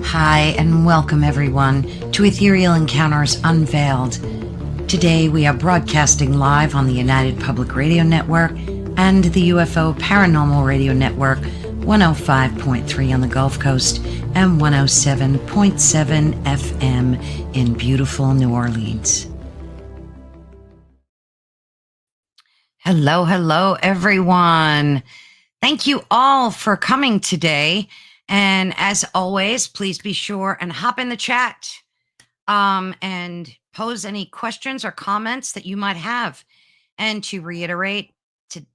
Hi, and welcome everyone to Ethereal Encounters Unveiled. Today we are broadcasting live on the United Public Radio Network and the UFO Paranormal Radio Network, 105.3 on the Gulf Coast and 107.7 FM in beautiful New Orleans. Hello, everyone. Thank you all for coming today. And as always, please be sure and hop in the chat and pose any questions or comments that you might have. And to reiterate,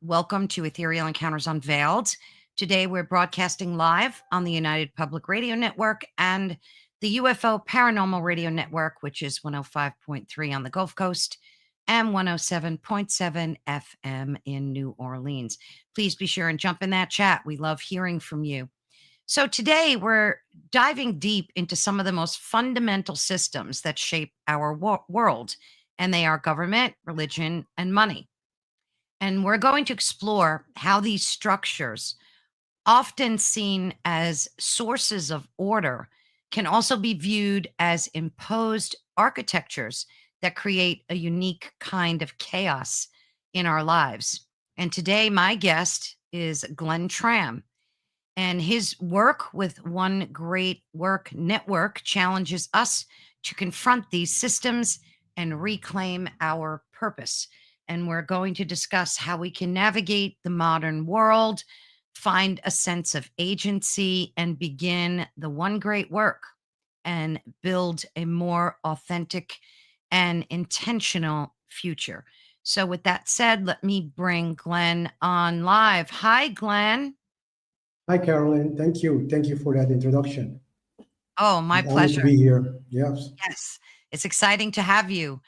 welcome to Ethereal Encounters Unveiled. Today, we're broadcasting live on the United Public Radio Network and the UFO Paranormal Radio Network, which is 105.3 on the Gulf Coast and 107.7 FM in New Orleans. Please be sure and jump in that chat. We love hearing from you. So today we're diving deep into some of the most fundamental systems that shape our world, and they are government, religion, and money. And we're going to explore how these structures, often seen as sources of order, can also be viewed as imposed architectures that create a unique kind of chaos in our lives. And today my guest is Glenn Tramm. And his work with One Great Work Network challenges us to confront these systems and reclaim our purpose. And we're going to discuss how we can navigate the modern world, find a sense of agency, and begin the one great work and build a more authentic and intentional future. So with that said, let me bring Glenn on live. Hi, Glenn. Hi, Carolyn. Thank you. Thank you for that introduction. Oh, my pleasure. Honored to be here. Yes. Yes, it's exciting to have you.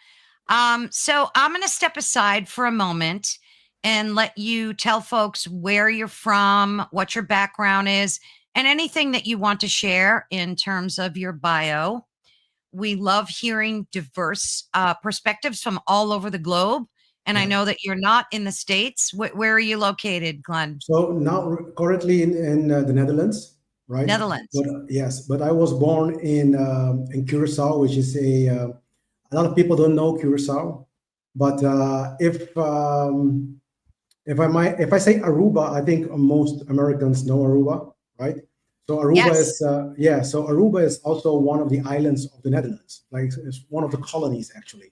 So I'm going to step aside for a moment and let you tell folks where you're from, what your background is, and anything that you want to share in terms of your bio. We love hearing diverse perspectives from all over the globe. And I know that you're not in the States. Where are you located, Glenn? So now currently in the Netherlands, right? Netherlands. But, yes, but I was born in Curacao, which is a lot of people don't know Curacao. But if I say Aruba, I think most Americans know Aruba, right? So Aruba is So Aruba is also one of the islands of the Netherlands. Like it's one of the colonies, actually.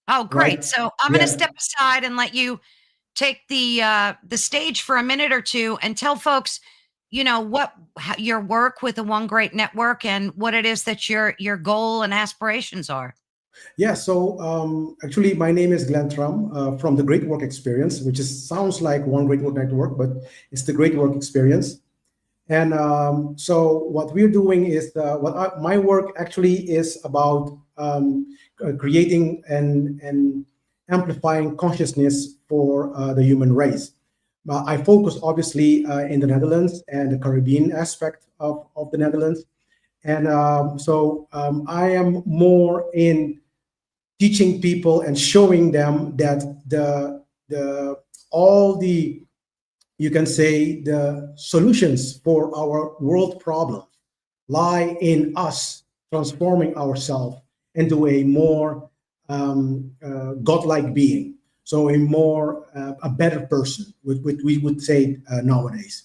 Oh, great! Right? So I'm going to step aside and let you take the stage for a minute or two and tell folks, what your work with the One Great Network and what it is that your goal and aspirations are. Yeah. So actually, my name is Glenn Tramm from the Great Work Experience, which sounds like One Great Work Network, but it's the Great Work Experience. And so what we're doing is my work actually is about creating and amplifying consciousness for the human race. I focus obviously in the Netherlands and the Caribbean aspect of the Netherlands. And I am more in teaching people and showing them that you can say the solutions for our world problems lie in us transforming ourselves into a more godlike being. So a better person, which we would say nowadays.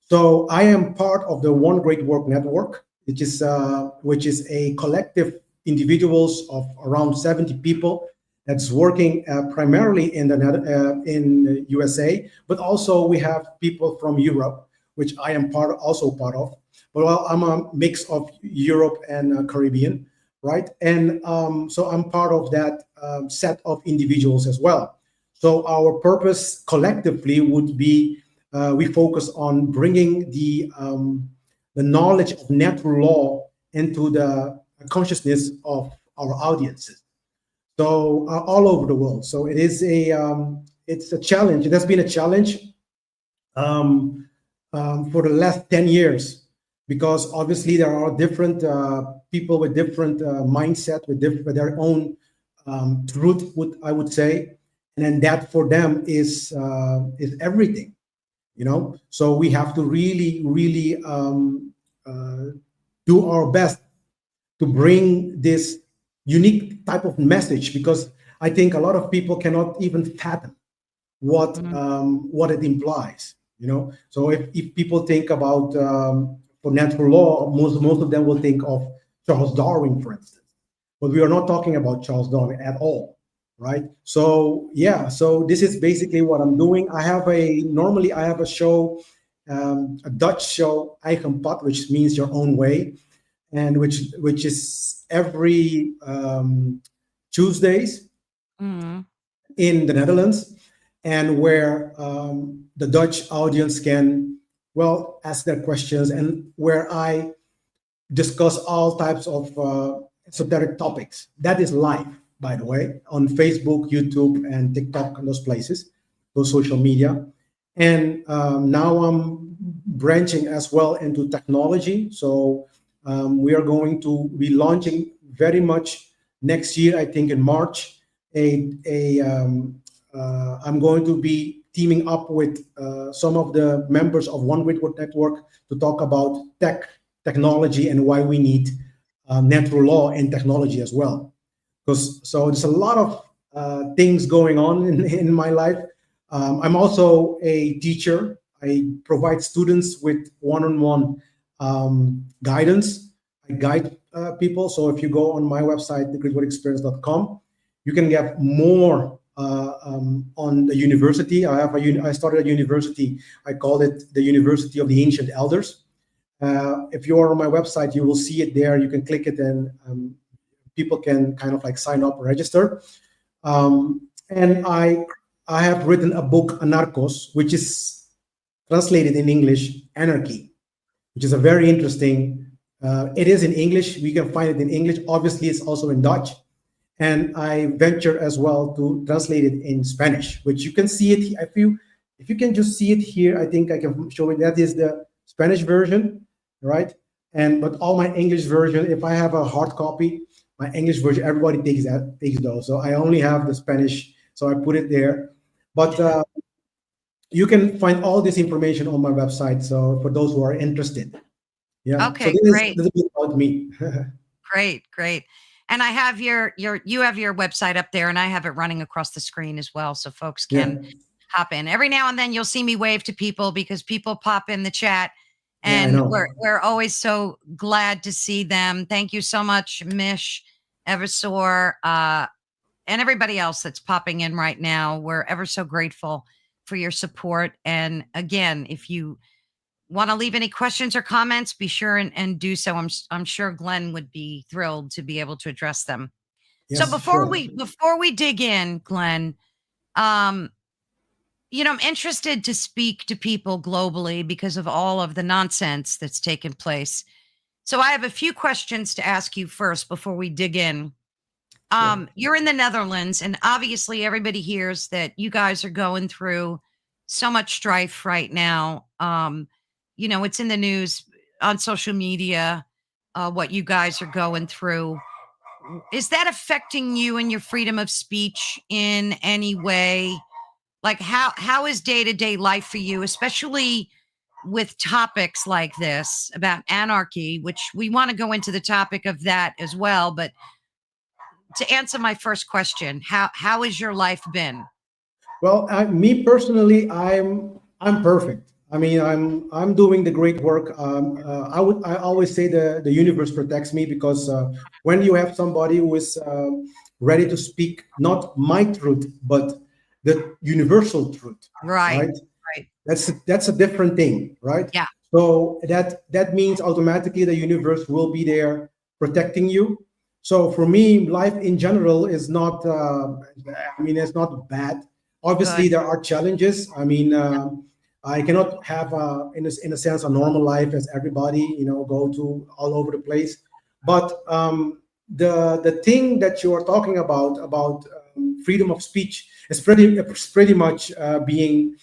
So I am part of the One Great Work Network, which is a collective individuals of around 70 people that's working primarily in the USA, but also we have people from Europe, which I am also part of. But I'm a mix of Europe and Caribbean, right? And so I'm part of that set of individuals as well. So our purpose collectively would be we focus on bringing the knowledge of natural law into the consciousness of our audiences. So all over the world. So it's a challenge. It has been a challenge for the last 10 years, because obviously there are different people with different mindset, with their own truth, I would say, and then that for them is everything, So we have to really uh, do our best to bring this unique type of message, because I think a lot of people cannot even fathom Mhm. what it implies. So if people think about for natural law, most of them will think of Charles Darwin, for instance. But we are not talking about Charles Darwin at all, right? So yeah, so this is basically what I'm doing. Normally I have a show, a Dutch show, eigen pad, which means your own way, and which is every Tuesdays Mhm. in the Netherlands, and where the Dutch audience can, well, ask their questions, and where I discuss all types of esoteric topics. That is live, by the way, on Facebook, YouTube, and TikTok, and those places, those social media. And now I'm branching as well into technology. So we are going to be launching very much next year, I think in March. I'm going to be teaming up with some of the members of One Whitworth Network to talk about technology and why we need natural law and technology as well. Because so there's a lot of things going on in my life. I'm also a teacher. I provide students with one-on-one guidance. I guide people. So if you go on my website, thegreatworkexperience.com, you can get more on the university. I started a university. I called it the University of the Ancient Elders. If you are on my website, you will see it there. You can click it, and people can kind of like sign up, register. And I have written a book, Anarchos, which is translated in English, Anarchy, which is a very interesting. It is in English. We can find it in English. Obviously, it's also in Dutch, and I venture as well to translate it in Spanish, which you can see it. If you can just see it here, I think I can show it. That is the Spanish version, right? But all my English version, if I have a hard copy, my English version, everybody takes those. So I only have the Spanish, so I put it there. But you can find all this information on my website. So for those who are interested, yeah. So Okay, this is a great. little bit about me. Great, great. And I have you have your website up there, and I have it running across the screen as well, so folks Yeah, can hop in. Every now and then you'll see me wave to people because people pop in the chat, yeah, I and we're know. we're always so glad to see them. Thank you so much, Mish, Eversor, and everybody else that's popping in right now. We're ever so grateful for your support. And again, if you want to leave any questions or comments, be sure and do so. I'm sure Glenn would be thrilled to be able to address them. So Yes, sure. before we dig in, Glenn, um, I'm interested to speak to people globally because of all of the nonsense that's taken place. So I have a few questions to ask you first before we dig in. Sure. You're in the Netherlands, and obviously everybody hears that you guys are going through so much strife right now. It's in the news on social media, what you guys are going through. Is that affecting you and your freedom of speech in any way? Like how is day-to-day life for you, especially with topics like this about anarchy, which we want to go into the topic of that as well, but to answer my first question, how has your life been? Well, me personally, I'm perfect. I mean, I'm doing the great work. I always say the universe protects me, because when you have somebody who is ready to speak not my truth but the universal truth, Right. right? Right. That's a different thing, right? Yeah. So that means automatically the universe will be there protecting you. So for me, life in general is not. I mean, it's not bad. Obviously, Good. there are challenges. I mean, I cannot have, in a sense, a normal life as everybody. Go to all over the place. But the thing that you are talking about freedom of speech is pretty much being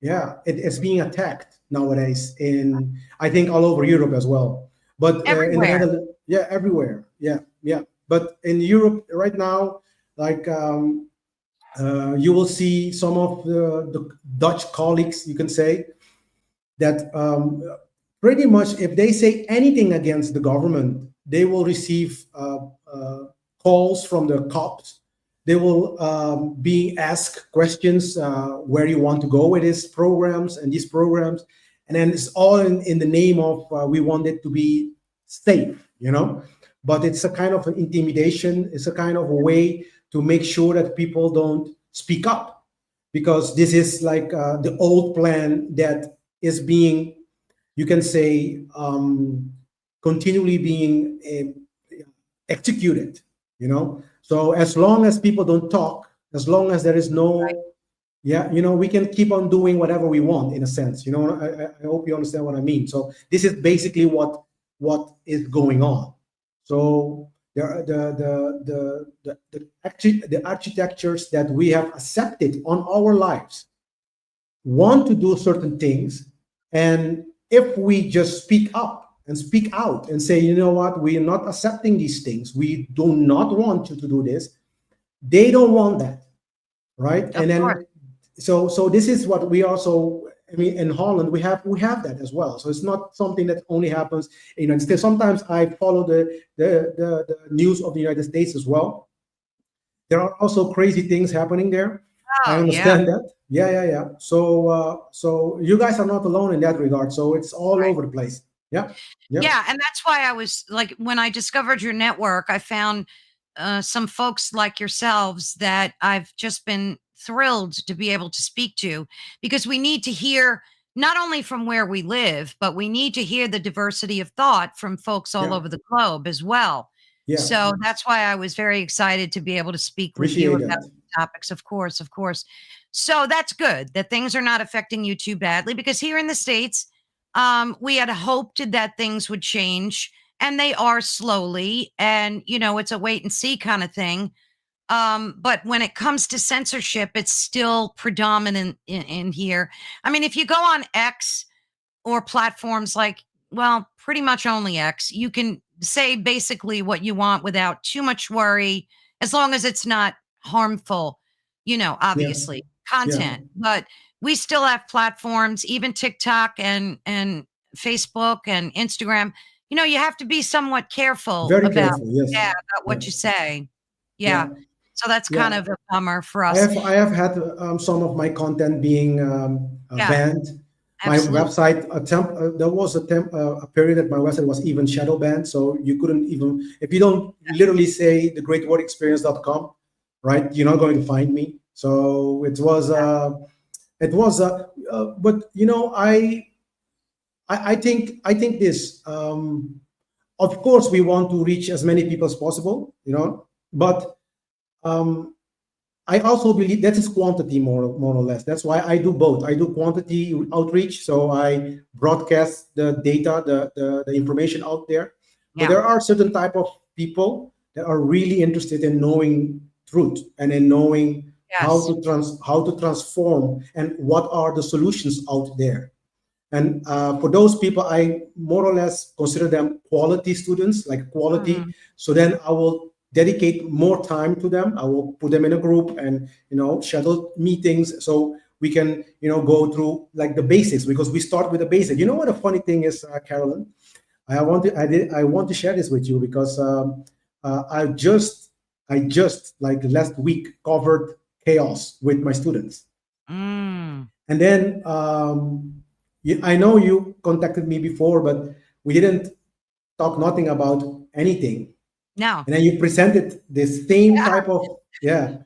yeah, it's being attacked nowadays in, I think, all over Europe as well. But in the Everywhere. Netherlands, yeah, everywhere, yeah, yeah. But in Europe right now, like you will see some of the Dutch colleagues, you can say, that pretty much if they say anything against the government, they will receive calls from the cops. They will be asked questions where you want to go with these programs and these programs. And then it's all in the name of we want it to be safe, you know. But it's a kind of an intimidation. It's a kind of a way to make sure that people don't speak up, because this is like the old plan that is being, you can say, continually being executed, you know. So as long as people don't talk, as long as there is Right. no, yeah, you know, we can keep on doing whatever we want in a sense, you know. I hope you understand what I mean. So this is basically what is going on. So there are the architectures that we have accepted on our lives want to do certain things. And if we just speak up and speak out and say, you know what, we are not accepting these things, we do not want you to do this, they don't want that, right? Of And course. then so this is what we also, I mean, in Holland we have that as well. So it's not something that only happens in the United States. Sometimes I follow the news of the United States as well. There are also crazy things happening there. I Oh, yeah. understand that. Yeah. So you guys are not alone in that regard. So it's all Right. over the place. Yeah. Yeah. Yeah, and that's why I was like, when I discovered your network, I found some folks like yourselves that I've just been thrilled to be able to speak to, because we need to hear not only from where we live, but we need to hear the diversity of thought from folks all Yeah. over the globe as well. Yeah. So that's why I was very excited to be able to speak with you Appreciate about that. topics, of course, of course. So that's good that things are not affecting you too badly, because here in the States, we had hoped that things would change, and they are slowly. And, it's a wait and see kind of thing. But when it comes to censorship, it's still predominant in here. I mean, if you go on X or platforms like, well, pretty much only X, you can say basically what you want without too much worry, as long as it's not harmful, Yeah. obviously, Yeah. content. But we still have platforms, even TikTok and Facebook and Instagram. You have to be somewhat careful Very about, careful. Yes. yeah, about Yeah. what you say. Yeah. Yeah. So that's Yeah. kind of a bummer for I us. have had some of my content being Yeah, banned. My absolutely. website there was a period that my website was even shadow banned, so you couldn't even, if you don't literally say thegreatwordexperience.com, right? You're not going to find me. So but I think this. Of course, we want to reach as many people as possible, but um, I also believe that is quantity, more or less. That's why I do both. I do quantity outreach, so I broadcast the data, the information out there. But Yeah. there are certain type of people that are really interested in knowing truth and in knowing Yes. how to transform and what are the solutions out there. And for those people, I more or less consider them quality students, like quality. Mhm. So then I will dedicate more time to them. I will put them in a group and schedule meetings so we can go through like the basics, because we start with the basics. You know what a funny thing is, Carolyn? I want to share this with you because I just like last week covered chaos with my students. Mm. And then I know you contacted me before, but we didn't talk nothing about anything. No. And then you presented the same type of, yeah.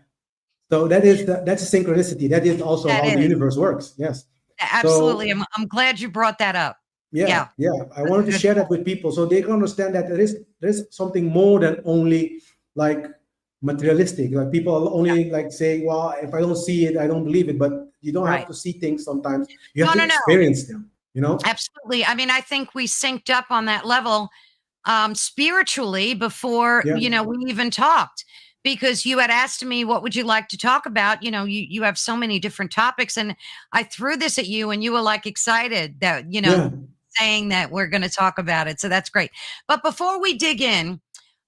So that's a synchronicity. That is also That how the is. universe works. Yes. Absolutely. So I'm glad you brought that up. yeah, Yeah, yeah. I that's a wanted to good share that point. with people so they can understand that there is something more than only like materialistic. Like people Yeah, only like say, well, if I don't see it, I don't believe it. But you don't have right. to see things sometimes. You have No, to no, no. experience them. Absolutely. I mean, I think we synced up on that level spiritually before, Yeah. we even talked, because you had asked me, what would you like to talk about? You have so many different topics, and I threw this at you and you were like excited that, Yeah. saying that we're going to talk about it. So that's great. But before we dig in,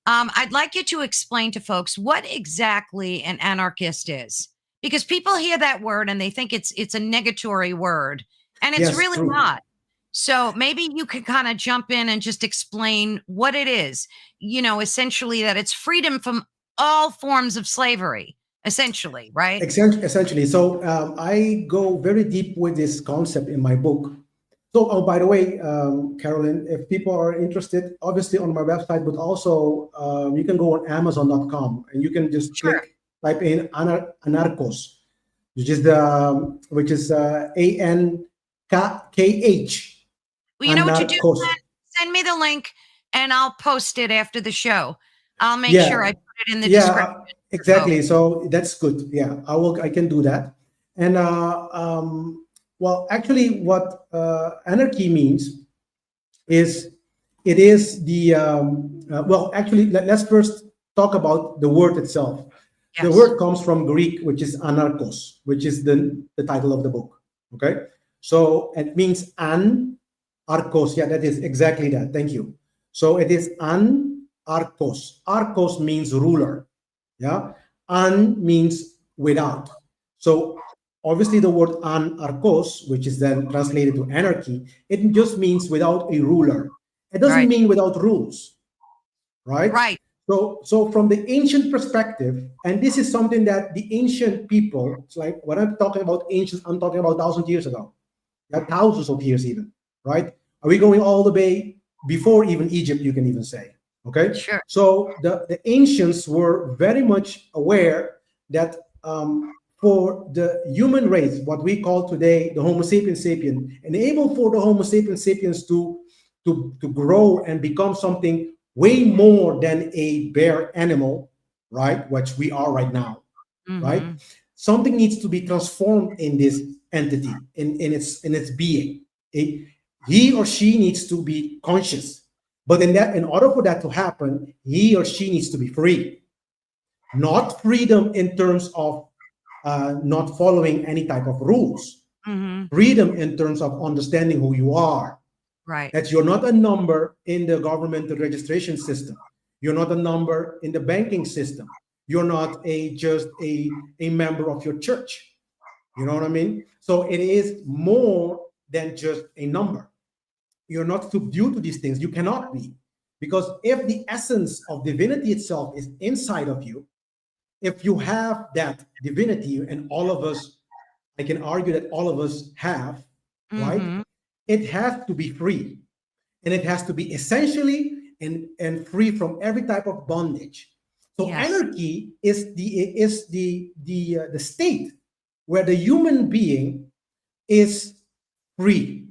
I'd like you to explain to folks what exactly an anarchist is, because people hear that word and they think it's a negatory word, and it's Yes, really true. not. So maybe you could kind of jump in and just explain what it is, essentially that it's freedom from all forms of slavery, essentially, right? Essentially. So I go very deep with this concept in my book. So, oh, by the way, Carolyn, if people are interested, obviously on my website, but also you can go on Amazon.com and you can just Sure. type in Anarchos, which is ANKH, Well, you know what you do, Anarchos. Glenn? Send me the link and I'll post it after the show. I'll make sure I Yeah, put it in the yeah, description for folks. exactly. So that's good. Yeah, I can do that. And well, actually, what anarchy means is it is the well, actually, let's first talk about the word itself. The Yes. word comes from Greek, which is anarchos, which is the title of the book. Okay, so it means an archos. Yeah, that is exactly that. Thank you. So it is an archos. Archos means ruler. Yeah, an means without. So obviously the word anarchos, which is then translated to anarchy, it just means without a ruler. It doesn't Right. mean without rules, right? Right. So from the ancient perspective, and this is something that the ancient people, it's like when I'm talking about ancient, I'm talking about 1,000 years ago, yeah, thousands of years even, right? Are we going all the way before even Egypt, you can even say, okay? Sure. So the ancients were very much aware that for the human race, what we call today the Homo sapiens sapien, enable for the Homo sapiens sapiens to grow and become something way more than a bare animal, right? Which we are right now, right? Mm-hmm. Something needs to be transformed in this entity, in its being. He or she needs to be conscious. But in order for that to happen, he or she needs to be free. Not freedom in terms of not following any type of rules. Mm-hmm. Freedom in terms of understanding who you are, Right. that you're not a number in the government registration system. You're not a number in the banking system. You're not a member of your church. You know what I mean? So it is more than just a number. You're not subdued to these things. You cannot be. Because if the essence of divinity itself is inside of you, if you have that divinity, and all of us, I can argue that all of us have, right? Mm-hmm. It has to be free, and it has to be essentially and free from every type of bondage. So Yes. anarchy is the state where the human being is free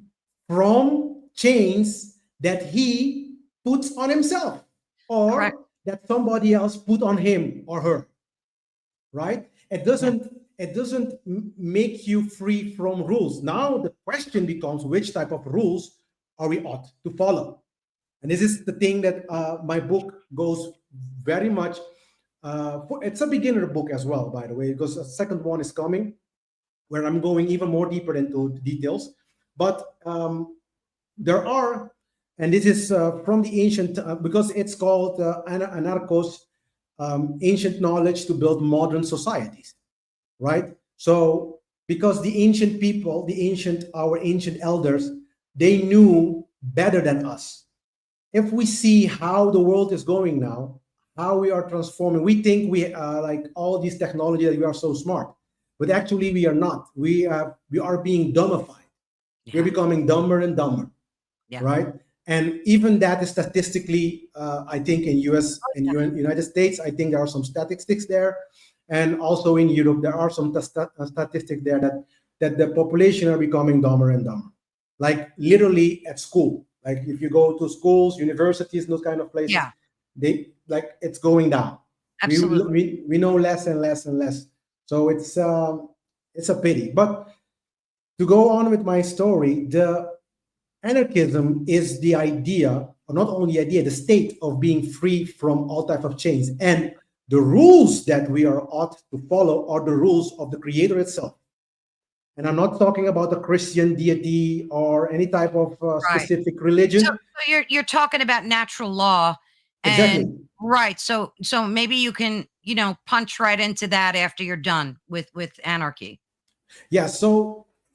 from chains that he puts on himself Correct. or that somebody else put on him or her, right? It Yeah. doesn't make you free from rules. Now the question becomes, which type of rules are we ought to follow? And this is the thing that my book goes very much it's a beginner book as well, by the way, because a second one is coming where I'm going even more deeper into the details. But there are, and this is from the ancient, because it's called anarchos, ancient knowledge to build modern societies, right? So because the ancient people, our ancient elders, they knew better than us. If we see how the world is going now, how we are transforming, we think we like all these technology that we are so smart, but actually we are not. We are being dumbified. We're Yeah. becoming dumber and dumber, Yeah. right? And even that is statistically, I think in US and United States, I think there are some statistics there, and also in Europe there are some statistics there that the population are becoming dumber and dumber, like literally at school. Like if you go to schools, universities, those kind of places, Yeah. they like it's going down. Absolutely. We know less and less and less. So it's a pity. But to go on with my story, the anarchism is the idea, or not only the idea, the state of being free from all types of chains. And the rules that we are ought to follow are the rules of the creator itself. And I'm not talking about a Christian deity or any type of Right. specific So, religion. so you're talking about natural law, and Exactly. right. So maybe you can punch right into that after you're done with anarchy. Yeah.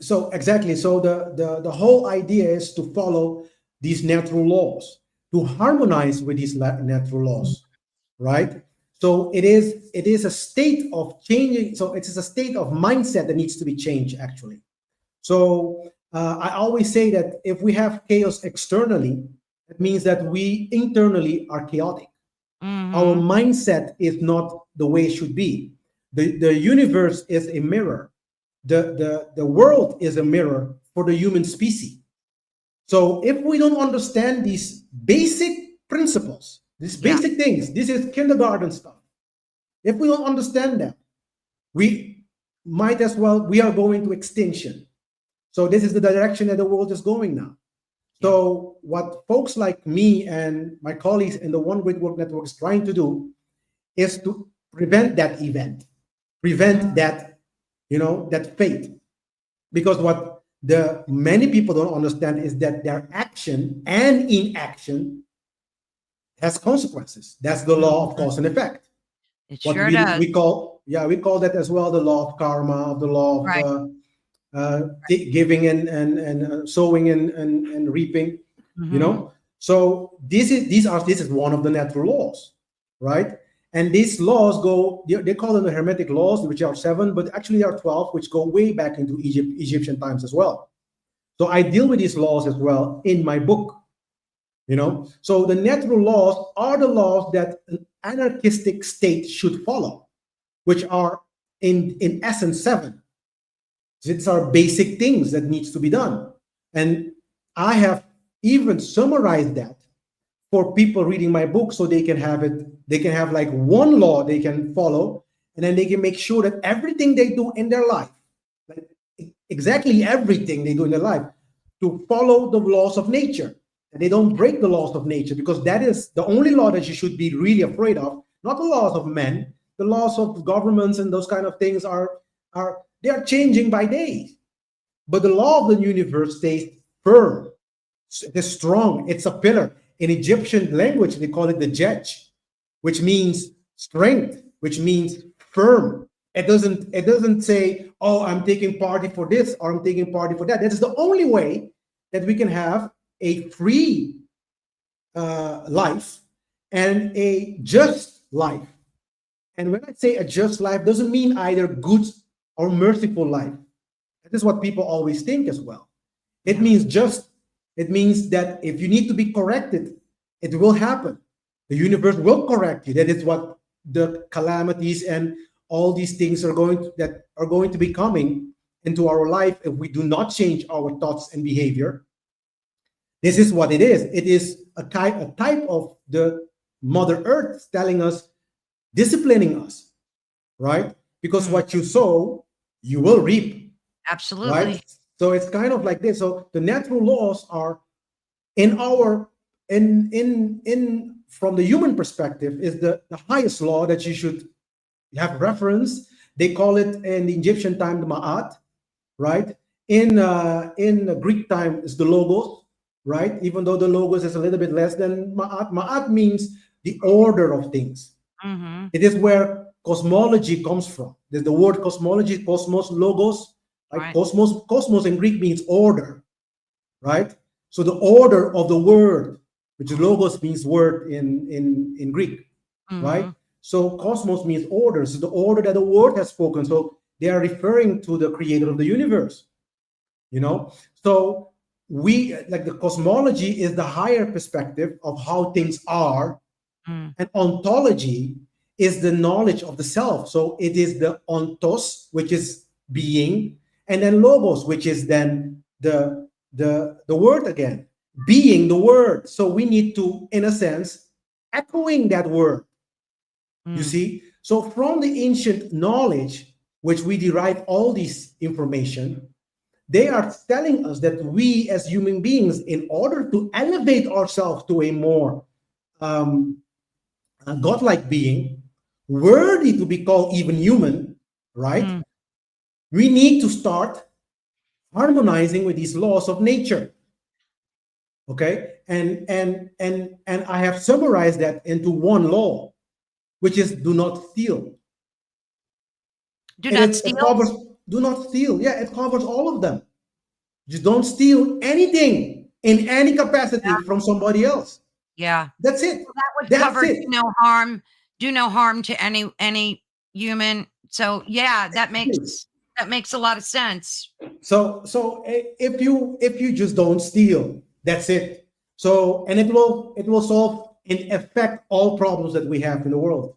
So exactly. So the whole idea is to follow these natural laws, to harmonize with these natural laws, right? So it is a state of changing. So it is a state of mindset that needs to be changed, actually. So I always say that if we have chaos externally, it means that we internally are chaotic. Our Mm-hmm. mindset is not the way it should be. The universe is a mirror. The world is a mirror for the human species. So if we don't understand these basic principles, these Yeah. basic things, this is kindergarten stuff. If we don't understand them, we might as well, we are going to extinction. So this is the direction that the world is going now. Yeah. So what folks like me and my colleagues in the One Great Work Network is trying to do is to prevent that event, prevent that, that fate. Because what the many people don't understand is that their action and inaction has consequences. That's the law of Mhm. cause and effect. It What sure we does. we call, yeah, we call that as well the law of karma, the law Right. of giving and sowing and reaping. Mm-hmm. So this is one of the natural laws, right? And these laws go, they call them the hermetic laws, which are 7, but actually there are 12, which go way back into Egyptian times as well. So I deal with these laws as well in my book. So the natural laws are the laws that an anarchistic state should follow, which are in essence 7. These are basic things that needs to be done. And I have even summarized that for people reading my book, so they can have it, they can have like one law they can follow, and then they can make sure that everything they do in their life, like exactly everything they do in their life, to follow the laws of nature. And they don't break the laws of nature, because that is the only law that you should be really afraid of, not the laws of men. The laws of governments and those kind of things are they are changing by day. But the law of the universe stays firm. It is strong. It's a pillar. In Egyptian language, they call it the Jet, which means strength, which means firm. It doesn't say, oh, I'm taking party for this or I'm taking party for that. That is the only way that we can have a free life and a just life. And when I say a just life, doesn't mean either good or merciful life. That is what people always think as well. It Yeah. means just. It means that if you need to be corrected, it will happen. The universe will correct you. That is what the calamities and all these things that are going to be coming into our life if we do not change our thoughts and behavior. This is what it is. It is a type of the Mother Earth telling us, disciplining us, right? Because Mm. what you sow, you will reap, right? Absolutely. So it's kind of like this. So the natural laws are in our in from the human perspective is the highest law that you should have reference. They call it in the Egyptian time the ma'at, right? In the Greek time is the logos, right? Even though the logos is a little bit less than ma'at. Ma'at means the order of things. Mm-hmm. It is where cosmology comes from. There's the word cosmology, cosmos, logos, right? Right. Cosmos in Greek means order, right? So the order of the word, which is logos means word in Greek, right? Mm-hmm. So cosmos means order. So the order that the word has spoken. So they are referring to the creator of the universe, you know? So we, like, the cosmology is the higher perspective of how things are, Mm. and ontology is the knowledge of the self. So it is the ontos, which is being, and then logos, which is then the word again, being the word. So we need to, in a sense, echoing that word. You Mm. see? So from the ancient knowledge, which we derive all this information, they are telling us that we as human beings, in order to elevate ourselves to a more a godlike being, worthy to be called even human, right? Mm. We need to start harmonizing with these laws of nature. Okay, and I have summarized that into one law, which is do not steal, Do and not it steal. covers do not steal. Yeah, it covers all of them. Just don't steal anything in any capacity Yeah. from somebody else. Yeah. That's it. Well, that would That's cover it. do no harm to any human. So yeah, that makes a lot of sense. If you just don't steal, that's it. So and it will solve and affect all problems that we have in the world.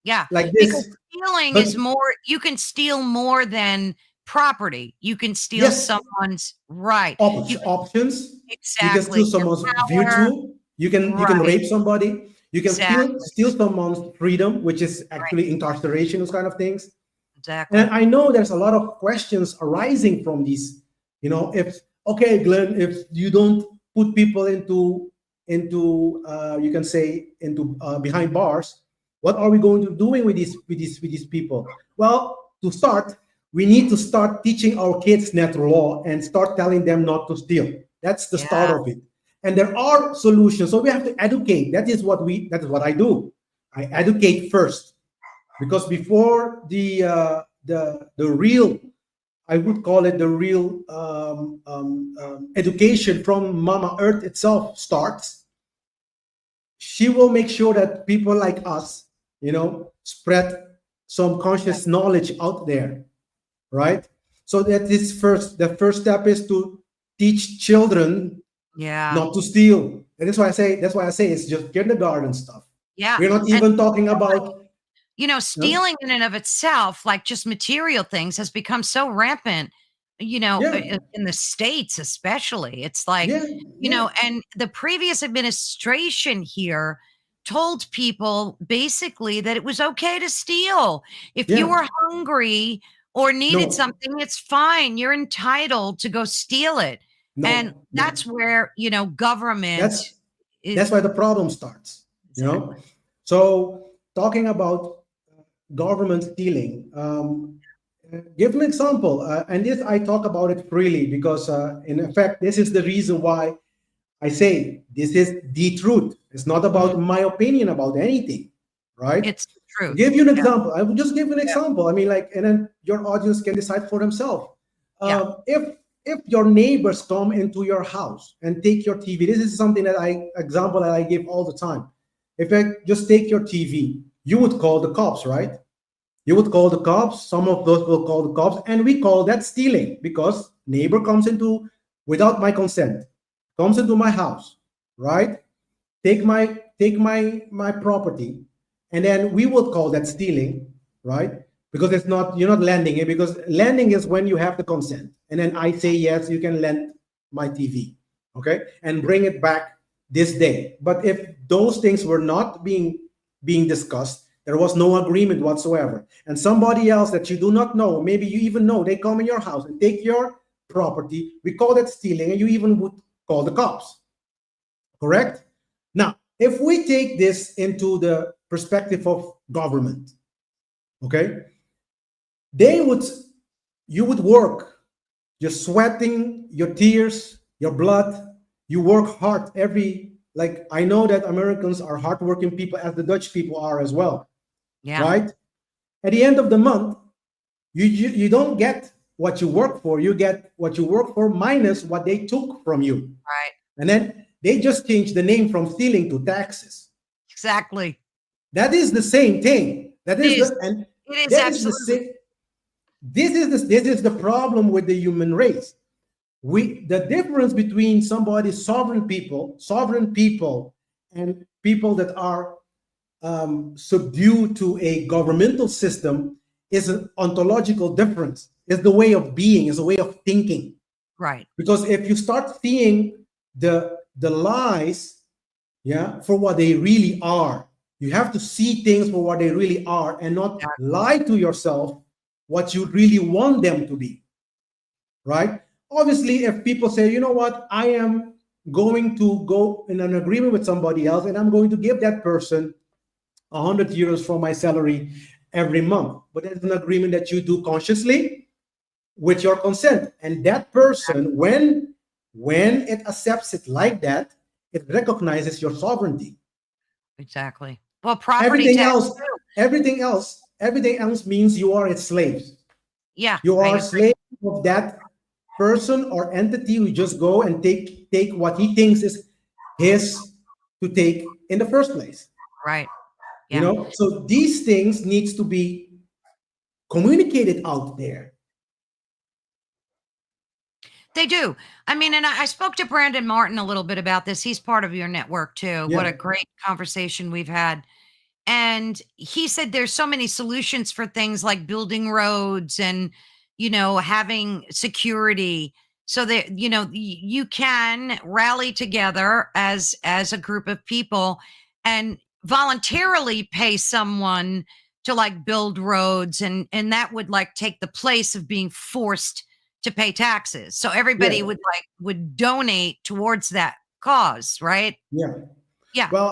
Yeah, Like because this, stealing but is more, you can steal more than property. You can steal yes, someone's right. You can options. You can steal exactly, their someone's power. virtue. You can Right. rape somebody. You can steal Exactly. steal someone's freedom, which is Right. actually incarceration, those kind of things. And Exactly. I know there's a lot of questions arising from these. If okay, Glenn, if you don't put people into you can say into behind bars, what are we going to doing with these people? Well, to start, we need to start teaching our kids natural law and start telling them not to steal. That's the start Yeah. of it. And there are solutions. So we have to educate. That is what I do. I educate first because before the real, I would call it the real education from Mama Earth itself starts, she will make sure that people like us, spread some conscious knowledge out there, right? So that is the first step is to teach children Yeah. not to steal. And that's why I say it's just kindergarten stuff. Yeah. We're not And even talking about, stealing in and of itself, like just material things, has become so rampant, yeah, in the States, especially. It's like, yeah, yeah, and the previous administration here told people basically that it was okay to steal. If you yeah. were hungry or needed No, something, it's fine. You're entitled to go steal it. And no, no. that's where, government That's is that's why the problem starts. You know. exactly. So talking about government stealing, give an example, and this I talk about it freely because, in effect, this is the reason why I say this is the truth. It's not Mhm. about my opinion about anything, right? It's the To truth. give you an Yeah. example, I will just give an Yeah. example. I mean, like, and then your audience can decide for themselves. Yeah. If your neighbors come into your house and take your TV, this is something example that I give all the time. If I just take your TV, you would call the cops, right? You would call the cops. Some of those will call the cops, and we call that stealing because neighbor comes into without my consent, comes into my house, right? Take my property, and then we would call that stealing, right? Because it's not you're not lending it, because lending is when you have the consent, and then I say yes, you can lend my TV, okay, and bring it back this day. But if those things were not being discussed, there was no agreement whatsoever, and somebody else that you do not know, maybe you even know, they come in your house and take your property, we call that stealing, and you even would call the cops. Correct? Now, if we take this into the perspective of government, okay, they would, you would work, you're sweating, your tears, your blood, you work hard like I know that Americans are hardworking people as the Dutch people are as well, Yeah. right? At the end of the month, you don't get what you work for, you get what you work for minus what they took from you. Right. And then they just changed the name from stealing to taxes. Exactly. That is the same thing. That It is is. the and It is that is the absolutely. same. This is the problem with the human race. The difference between somebody sovereign people, and people that are subdued to a governmental system is an ontological difference. Is the way of being, is a way of thinking. Right. Because if you start seeing the lies, yeah, for what they really are, you have to see things for what they really are and not Exactly. lie to yourself what you really want them to be, right? Obviously, if people say, you know what, I am going to go in an agreement with somebody else and I'm going to give that person 100 euros from my salary every month, but that's an agreement that you do consciously with your consent, and that person, when it accepts it like that, it recognizes your sovereignty. Exactly. Well, property Everything tax else, too. everything else means you are its slaves. Yeah. You I are agree. slave of that person or entity who just go and take what he thinks is his to take in the first place. Right. You Yeah. know, so these things needs to be communicated out there. They do. I mean, and I spoke to Brandon Martin a little bit about this. He's part of your network too. What Yeah, a great conversation we've had. And he said there's so many solutions for things like building roads and, having security so that, you can rally together as a group of people and voluntarily pay someone to like build roads and that would like take the place of being forced to pay taxes. So everybody yeah, would donate towards that cause, right? yeah. Yeah. Well,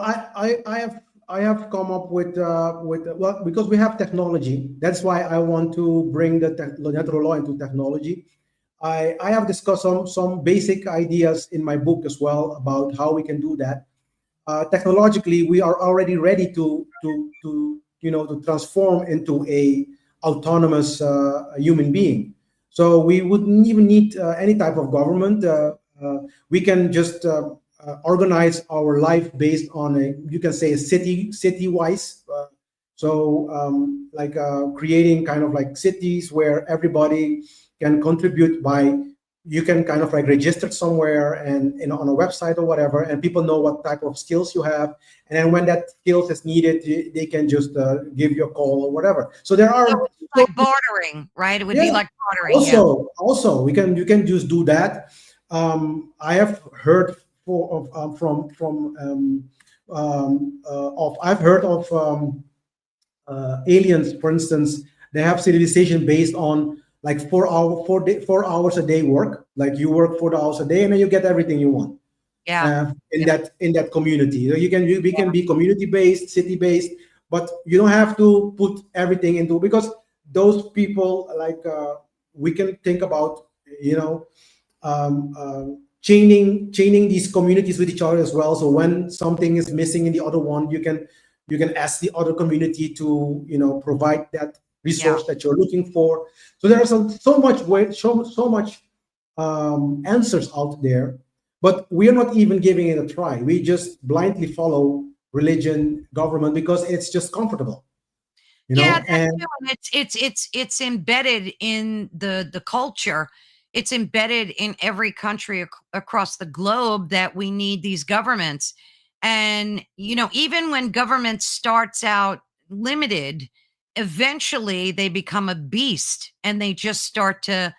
I have come up with well, because we have technology. That's why I want to bring the natural law into technology. I have discussed some basic ideas in my book as well about how we can do that. Technologically, we are already ready to transform into a autonomous human being. So we wouldn't even need any type of government. We can just organize our life based on you can say a city wise. Like creating kind of like cities where everybody can contribute by you can kind of like register somewhere and on a website or whatever, and people know what type of skills you have, and then when that skills is needed, they can just give you a call or whatever. So there So are it's like bartering, right? It would be yeah. like bartering. Yeah. Also, we can you can just do that. I have heard I've heard of aliens, for instance. They have civilization based on like 4 hours a day work. Like you work 4 hours a day, and then you get everything you want Yeah. in Yeah. that community. So we can be community based, city based, but you don't have to put everything into because those people like we can think about you know chaining these communities with each other as well. So when something is missing in the other one, you can ask the other community to provide that Yeah. resource that you're looking for. So there are so much way so much answers out there, but we are not even giving it a try. We just blindly follow religion, government because it's just comfortable, Yeah, that and too. And it's embedded in the culture. It's embedded in every country across the globe that we need these governments. And even when government starts out limited, eventually they become a beast and they just start to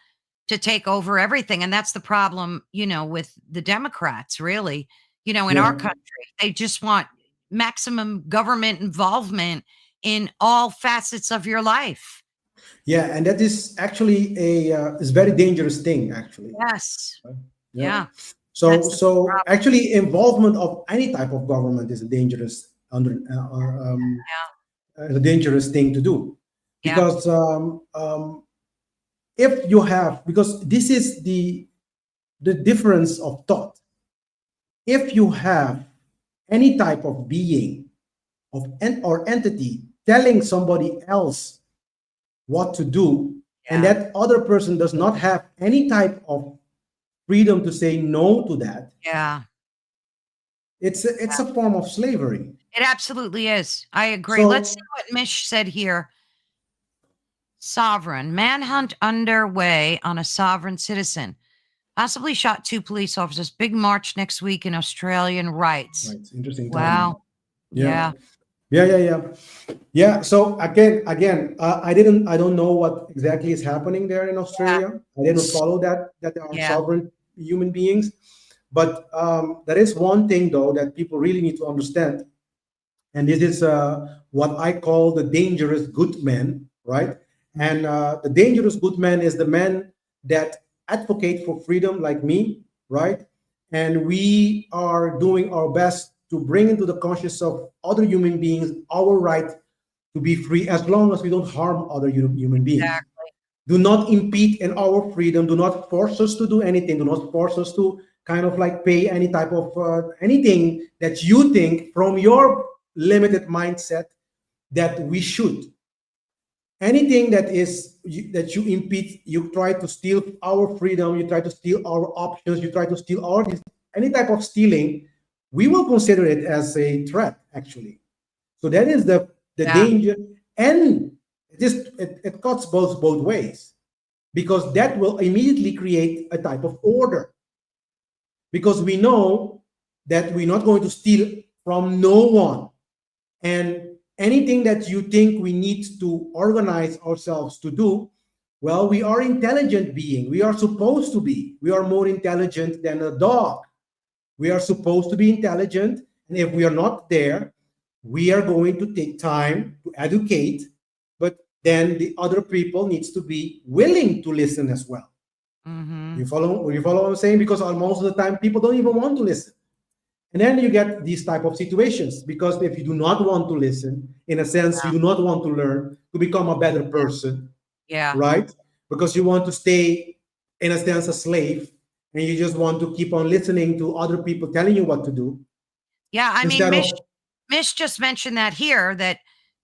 take over everything. And that's the problem, with the Democrats, really, in our yeah. country. They just want maximum government involvement in all facets of your life. Yeah, and that is actually is very dangerous thing actually. Yes. Yeah. Yeah. So That's the big so problem. actually, involvement of any type of government is a dangerous a dangerous thing to do, Yeah. because if you have because this is the difference of thought. If you have any type of being or entity telling somebody else what to do, and Yeah. that other person does not have any type of freedom to say no to that, Yeah. it's a form of slavery. It absolutely is. I agree. Let's see So what Mish said here. Sovereign. Manhunt underway on a sovereign citizen. Possibly shot 2 police officers. Big march next week in Australian rights. right, interesting timing. Wow. Yeah, Yeah. yeah. So again, I don't know what exactly is happening there in Yeah. Australia. I didn't follow that there are Yeah. sovereign human beings, but there is one thing though that people really need to understand, and this is what I call the dangerous good man, right? And the dangerous good man is the man that advocate for freedom, like me, right? And we are doing our best to bring into the conscious of other human beings our right to be free, as long as we don't harm other human beings. Exactly. Do not impede in our freedom. Do not force us to do anything. Do not force us to kind of like pay any type of anything that you think from your limited mindset that we should. anything that is that you impede, you try to steal our freedom, you try to steal our options, you try to steal our any type of stealing, we will consider it as a threat actually. So that is the Yeah. danger, and it cuts both ways, because that will immediately create a type of order, because we know that we're not going to steal from no one. And anything that you think we need to organize ourselves to do, well, we are intelligent being. We are supposed to be. We are more intelligent than a dog. We are supposed to be intelligent. And if we are not there, we are going to take time to educate. But then the other people needs to be willing to listen as well. Mm-hmm. You follow what I'm saying? Because most of the time people don't even want to listen. And then you get these type of situations, because if you do not want to listen, in a sense, you do not want to learn to become a better person, Yeah. right? Because you want to stay, in a sense, a slave, and you just want to keep on listening to other people telling you what to do Yeah. I mean, instead Mish, of Mish just mentioned that here, that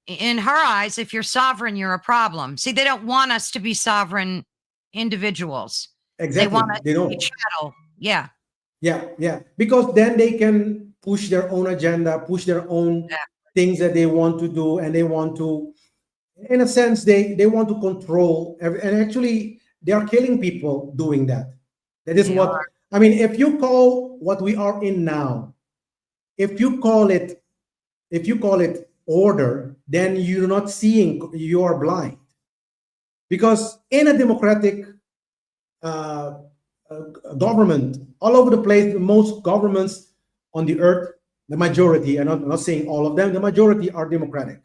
in her eyes, if you're sovereign, you're a problem. See, they don't want us to be sovereign individuals. They exactly. want us They to be don't. chattel. Yeah. Yeah. Because then they can push their own agenda, push their own Yeah. things that they want to do, and they want to, in a sense, they want to control and actually they are killing people doing that. That is They are. what I mean. If you call what we are in now, if you call it order, then you're not seeing, you are blind. Because in a democratic uh, government all over the place, most governments on the earth, the majority, I'm not saying all of them, the majority are democratic,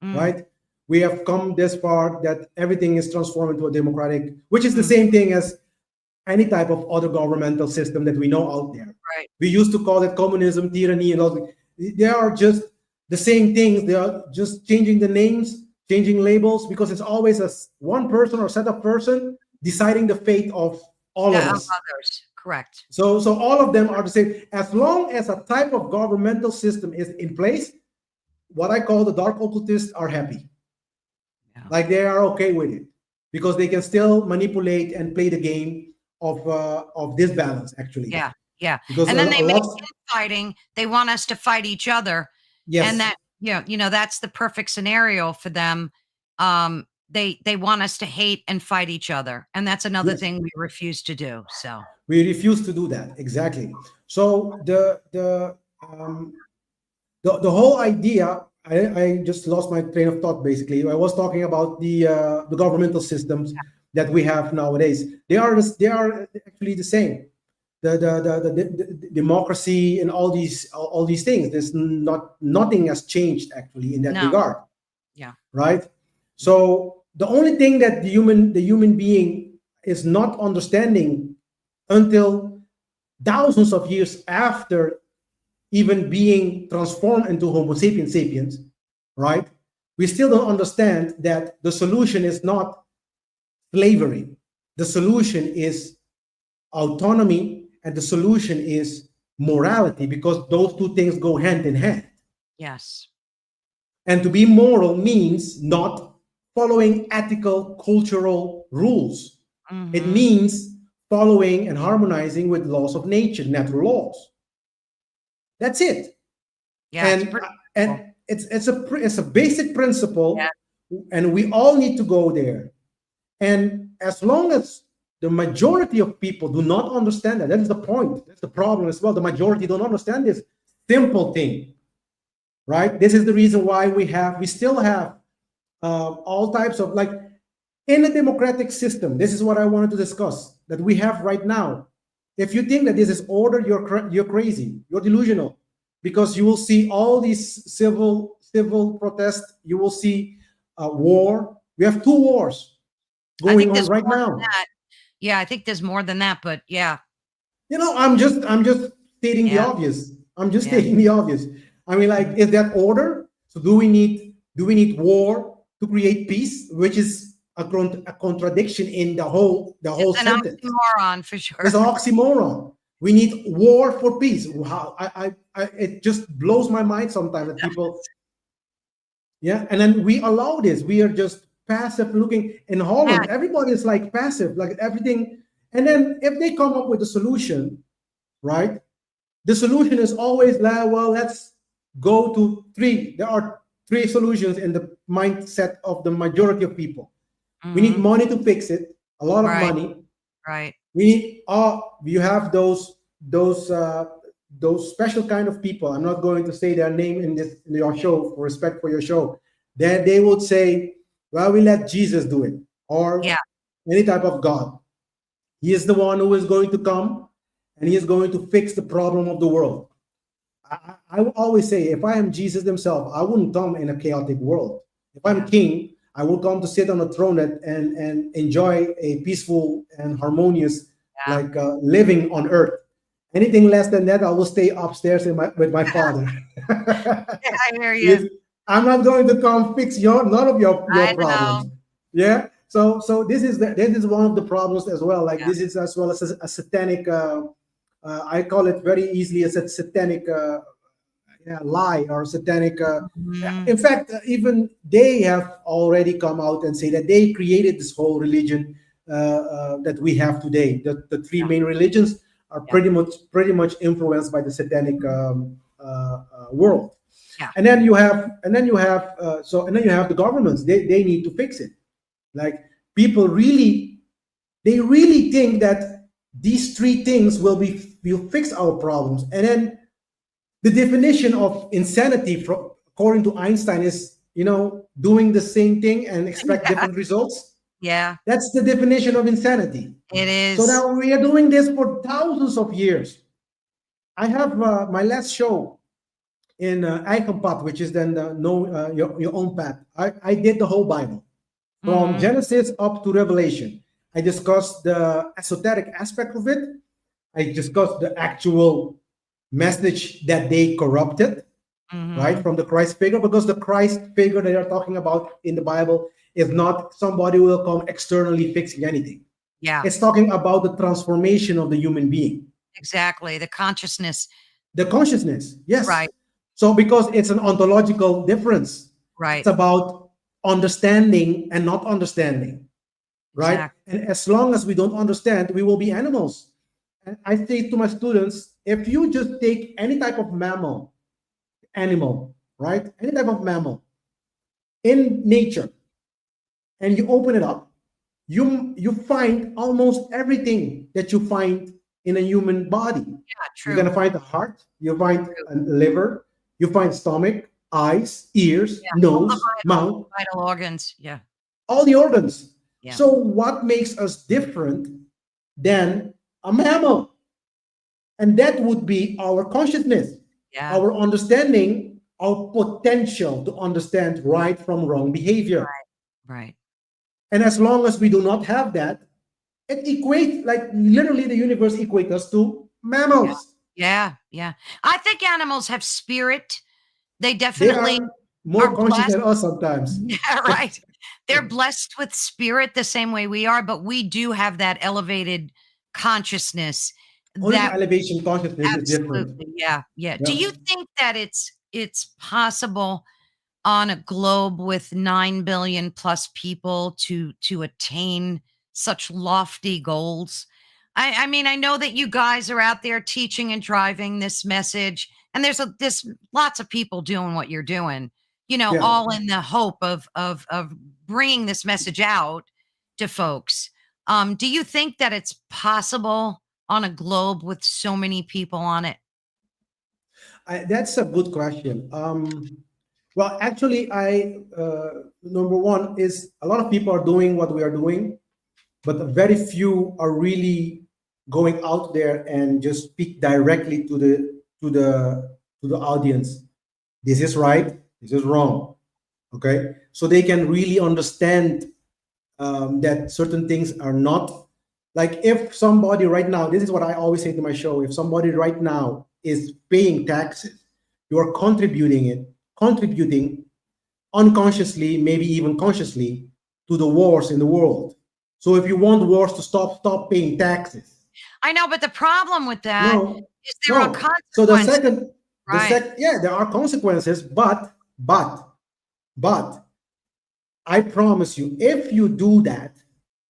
Mm, right? We have come this far that everything is transformed into a democratic, which is the mm, same thing as any type of other governmental system that we know out there. right. We used to call it communism, tyranny, and all. They are just the same things. They are just changing the names, changing labels, because it's always one person or set of person deciding the fate of all of Yeah, of us. others. Correct. So all of them are the same. As long as a type of governmental system is in place, what I call the dark occultists are happy. Yeah. Like they are okay with it, because they can still manipulate and play the game of disbalance actually. Yeah. Yeah. Because And then a they make lot, infighting. They want us to fight each other. And yes, that, that's the perfect scenario for them. They want us to hate and fight each other. And that's another yes, thing we refuse to do. So we refuse to do that exactly. So the whole idea, I just lost my train of thought. Basically, I was talking about the governmental systems that we have nowadays. They are actually the same. The democracy and all these things. There's nothing has changed actually in that no. regard, Yeah. right? So the only thing that the human being is not understanding until thousands of years after even being transformed into Homo sapiens sapiens, right? We still don't understand that the solution is not slavery. The solution is autonomy, and the solution is morality, because those two things go hand in hand. Yes. And to be moral means not following ethical, cultural rules. It Mm-hmm. means following and harmonizing with laws of nature, natural laws. That's it. Yeah. It's and pretty cool. and it's a basic Yeah. principle, and we all need to go there. And as long as the majority of people do not understand that, that's the point, that's the problem as well. The majority don't understand this simple thing, right? This is the reason why we still have all types of, like, in a democratic system. This is what I wanted to discuss, that we have right now. If you think that this is order, you're crazy, you're delusional, because you will see all these civil protests. You will see war. We have two wars I going think on there's right more than now. that. Yeah. I think there's more than that, but yeah. I'm just stating the Yeah. obvious. I'm just Yeah. stating the obvious. I mean, like, is that order? So do we need war to create peace, which is a contradiction in the whole It's an sentence. oxymoron for It's sure. an oxymoron. We need war for peace. How it just blows my mind sometimes that people, yeah, and then we allow this. We are just passive looking. In Yeah. Holland, everybody is like passive, like everything. And then if they come up with a solution, right? The solution is always like, well, let's go to three. There are three solutions in the mindset of the majority of people. We need Mhm. money to fix it, a lot of Right. money. Right. We need you have those special kind of people. I'm not going to say their name in your show for respect for your show. That they would say, well, we let Jesus do it, Yeah. or any type of God. He is the one who is going to come and he is going to fix the problem of the world. I will always say, if I am Jesus himself, I wouldn't come in a chaotic world. If I'm Yeah. king, I will come to sit on a throne and enjoy a peaceful and harmonious Yeah. living on earth. Anything less than that, I will stay upstairs with my father. Yeah, I hear you. Yes, I'm not going to come fix none of your I problems. know. Yeah. So this is one of the problems as well. Like Yeah. this is as well as a satanic. I call it very easily as a satanic lie or satanic. Mhm. In fact, even they have already come out and say that they created this whole religion that we have today. The three Yeah. main religions are Yeah. pretty much influenced by the satanic world. Yeah. And then you have the governments. They need to fix it. Like people really think that these three things will fix our problems. And then the definition of insanity according to Einstein is, doing the same thing and expect Yeah. different results. Yeah. That's the definition of insanity. It So is. now we are doing this for thousands of years. I have my last show in Eigen Path, which is then know your own path. I did the whole Bible from Mhm. Genesis up to Revelation. I discussed the esoteric aspect of it. I discussed the actual message that they corrupted, right, Mhm. from the Christ figure, because the Christ figure they are talking about in the Bible is not somebody who will come externally fixing anything. Yeah. It's talking about the transformation of the human being, Exactly. The consciousness. the consciousness. Yes. Right. So because it's an ontological difference, it's Right. about understanding and not understanding, right? Exactly. And as long as we don't understand, we will be animals. And I say to my students, if you just take any type of animal, right? Any type of mammal in nature, and you open it up, you find almost everything that you find in a human body. Yeah. You're True. gonna find a heart, you find True. a liver, you find stomach, eyes, ears, Yeah. All the nose, mouth, vital organs. Yeah. all the organs. Yeah. So what makes us different than a mammal? And that would be our consciousness, Yeah. our understanding, our potential to understand right from wrong behavior. Right. And as long as we do not have that, it equates, like literally the universe equates us to Yeah. mammals. Yeah. Yeah. I think animals have spirit. They They definitely are more are conscious blessed. than us sometimes. Yeah, right. They're blessed with spirit the same way we are, but we do have that elevated consciousness Only the that elevation consciousness is different. absolutely, yeah, yeah. Do Yeah. you think that it's possible on a globe with 9 billion plus people to attain such lofty goals? I mean, I know that you guys are out there teaching and driving this message, and there's lots of people doing what you're doing, Yeah. all in the hope of bringing this message out to folks. Do you think that it's possible on a globe with so many people on it? That's a good question. Well, actually, number one is a lot of people are doing what we are doing, but very few are really going out there and just speak directly to the audience. This is right. This is wrong. Okay, so they can really understand that certain things are not, like, if somebody right now, this is what I always say to my show, if somebody right now is paying taxes, you are contributing unconsciously, maybe even consciously, to the wars in the world. So if you want wars to stop paying taxes. I know, but the problem with that No, is there are no. So the consequences, second, right? yeah, there are consequences, but I promise you, if you do that,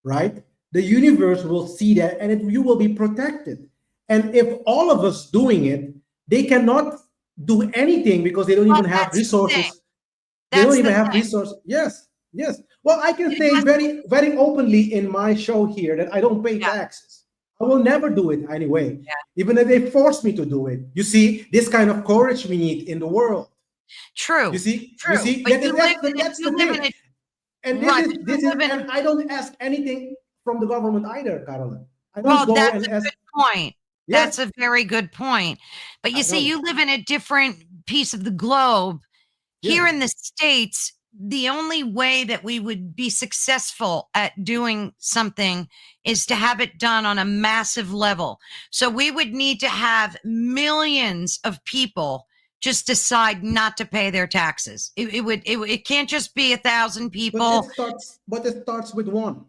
right, the universe will see that, and you will be protected. And if all of us doing it, they cannot do anything because they don't Well, even have that's the thing. resources. They don't That's the even have thing. resources. Yes, yes. Well, I can It say has, very, very openly in my show here that I don't pay yeah, taxes. I will never do it anyway, yeah. even if they force me to do it. You see, this kind of courage we need in the world. True, You true. see, But that, you live in it. that's You the live in thing. it, And right? But you live in and I don't ask anything from the government either, Carolyn. I don't Well, go that's and a ask. good point. Yes, That's a very good point. But you I see, you know. live in a different piece of the globe. Here Yes, in the States, the only way that we would be successful at doing something is to have it done on a massive level. So we would need to have millions of people just decide not to pay their taxes. It can't just be 1,000 people. but it starts with one.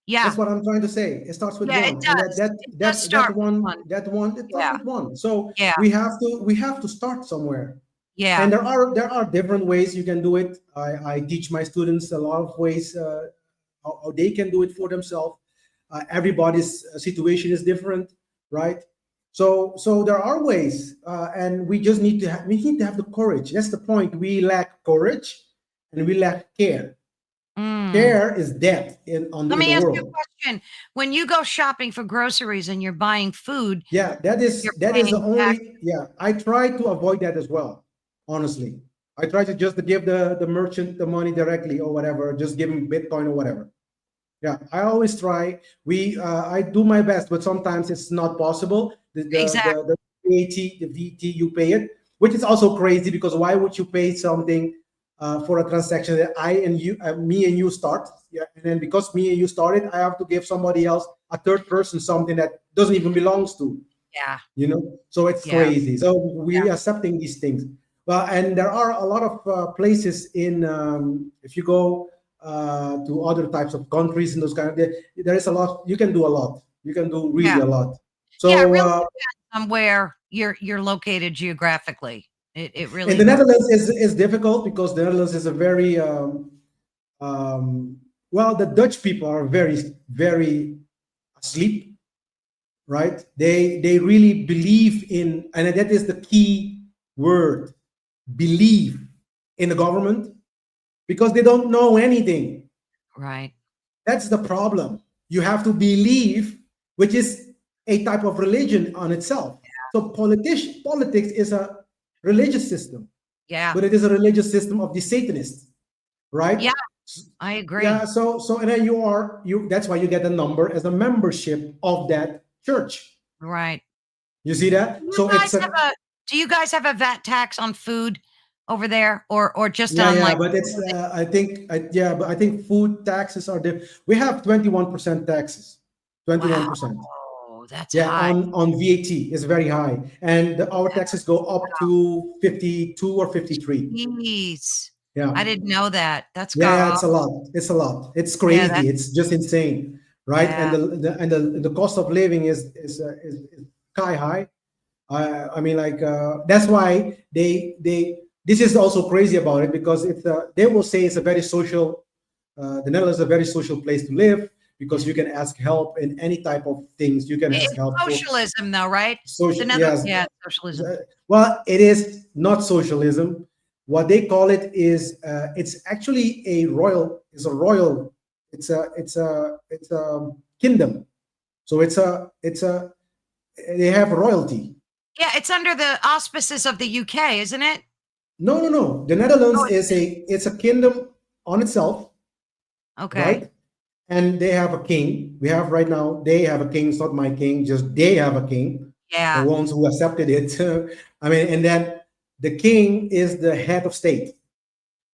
That's Yeah. what I'm trying to say. It starts with Yeah, it one, and does. It does start with one. that one it starts Yeah. with one. So Yeah. we have to start somewhere. And Yeah. there are different ways you can do it. I teach my students a lot of ways how they can do it for themselves. Everybody's situation is different, right? So there are ways, and we just need to we need to have the courage. That's the point. We lack courage, and we lack care. Mm. Care is death Let in the me ask you a world. question. When you go shopping for groceries and you're buying food, Yeah, you're that is the paying tax. only. Yeah, I try to avoid that as well. Honestly, I try to just to give the merchant the money directly or whatever. Just give him Bitcoin or whatever. Yeah, I always try. I do my best, but sometimes it's not possible. Exactly. The VAT, the VT, you pay it, which is also crazy because why would you pay something for a transaction that me and you start? Yeah, and then because me and you started, I have to give somebody else, a third person, something that doesn't even belongs to. Yeah. You know, so it's Yeah. crazy. So Yeah. we accepting these things. Well, and there are a lot of places in if you go to other types of countries and those kind of there is a lot you can do a lot. You can do really Yeah. a lot. Yeah. It So really depends on where you're located geographically. It in really the does. Netherlands is difficult because the Netherlands is a very um, well, the Dutch people are very asleep, right? They really believe in, and that is the key word, believe in the government because they don't know anything. Right. That's the problem. You have to believe, which is a type of religion on itself. So politics is a religious system, Yeah. but it is a religious system of the Satanists, right? Yeah. I Yeah. agree. So and then you. That's why you get a number as a membership of that church. Right. You see Do that? you So guys it's have a a do you guys have a VAT tax on food over there or just yeah, on yeah, like but it's yeah, but I think food taxes are we have 21% taxes, 21%. wow, that's Yeah, high. on VAT is very high, and our taxes go up to 52 or 53. Jeez. Yeah, I didn't know that. That's yeah, got it's a lot. It's a lot. It's yeah, crazy. that's It's just insane, right? And yeah. the cost of living is sky high. I mean, like that's why they this is also crazy about it because it's they will say it's a very social. The Netherlands is a very social place to live because you can ask help in any type of things. You can ask It's help for socialism though, right? The social. Nether Yes, yeah, socialism. well, it is not socialism. What they call it is it's actually a royal. It's a royal. It's a kingdom. So it's a they have royalty. Yeah, it's under the auspices of the UK, isn't it? No, no, no. The Netherlands Oh, is it's a kingdom on itself, okay. right? And they have a king. We have right now. They have a king. It's not my king. Just they have a king. The Yeah. ones who accepted it. I mean, and then the king is the head of state.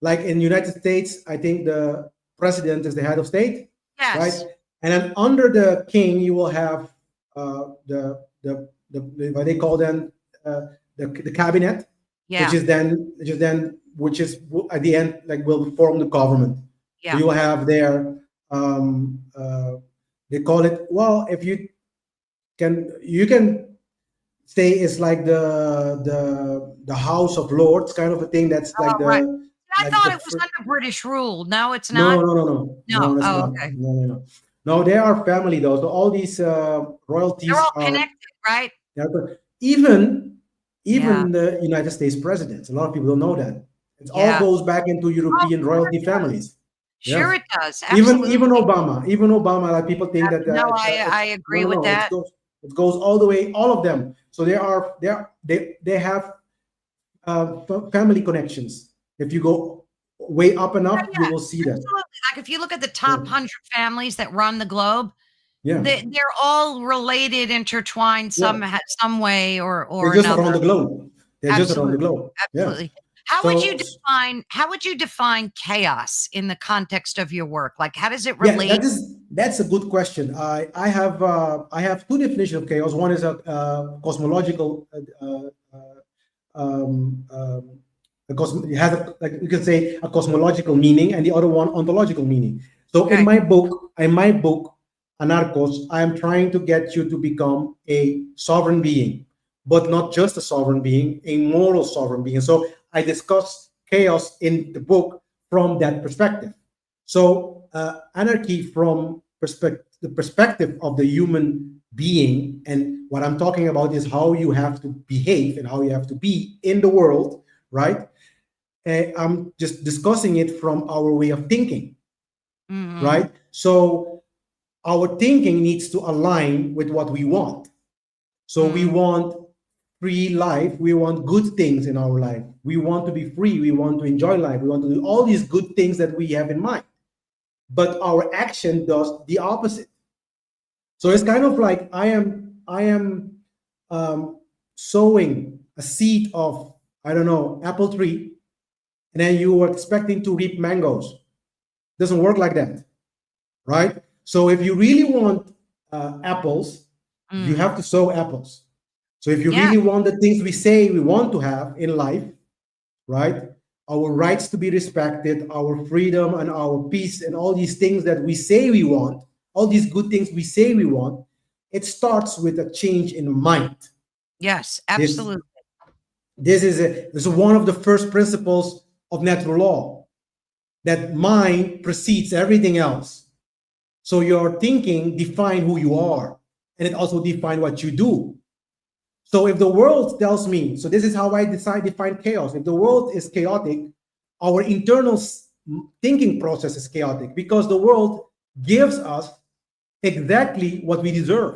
Like in United States, I think the president is the head of state, right? Yes. And then under the king, you will have the what they call them the cabinet, Yeah. which is at the end like will form the government. So Yeah. you will have their um, uh, they call it well if you can say it's like the House of Lords kind of a thing. That's like Oh, right. I like thought the it was under British rule. No, it's no, not. no, no, no, no, No. that's Oh, not. okay. No, no, no. No, they are family though. So all these They're royalties all are connected, right? even Yeah. the United States presidents. A lot of people don't know that. It all Yeah. goes back into Oh, European sure royalty it does. families. Sure Yes. it does. Even Absolutely. Obama, like people think that No, it's I no, agree no, with no. that. It goes all the way, all of them. So they have family connections. If you go way up enough, you Yeah, will see that. absolutely. Like if you look at the Yeah, top 100 families that run the globe, yeah. they're all related, intertwined Yeah. some way They're or just another. around the globe. They're just around the Absolutely. globe. Yes. Absolutely. So How would you define chaos in the context of your work? Like how does it yeah, relate? that's a good question. I have two definitions of chaos. One is a cosmological it has like you can say a cosmological meaning, and the other one ontological meaning. So Okay. in my book, Anarchos, I am trying to get you to become a sovereign being, but not just a sovereign being, a moral sovereign being. So I discuss chaos in the book from that perspective. So anarchy from the perspective of the human being, and what I'm talking about is how you have to behave and how you have to be in the world, right? I'm just discussing it from our way of thinking, Mhm. right? So our thinking needs to align with what we want. So we Mhm. want free life. We want good things in our life. We want to be free. We want to enjoy life. We want to do all these good things that we have in mind. But our action does the opposite. So it's kind of like I am sowing a seed of, I don't know, apple tree, and then you are expecting to reap mangoes. Doesn't work like that, right? So if you really want apples, you Mm. have to sow apples. So if you Yeah. really want the things we say we want to have in life, right? Our rights to be respected, our freedom and our peace, and all these things that we say we want, all these good things we say we want, it starts with a change in mind. Yes, This absolutely. this is one of the first principles of natural law, that mind precedes everything else. So your thinking define who you are, and it also define what you do. So if the world tells me, so this is how I define chaos. If the world is chaotic, our internal thinking process is chaotic because the world gives us exactly what we deserve.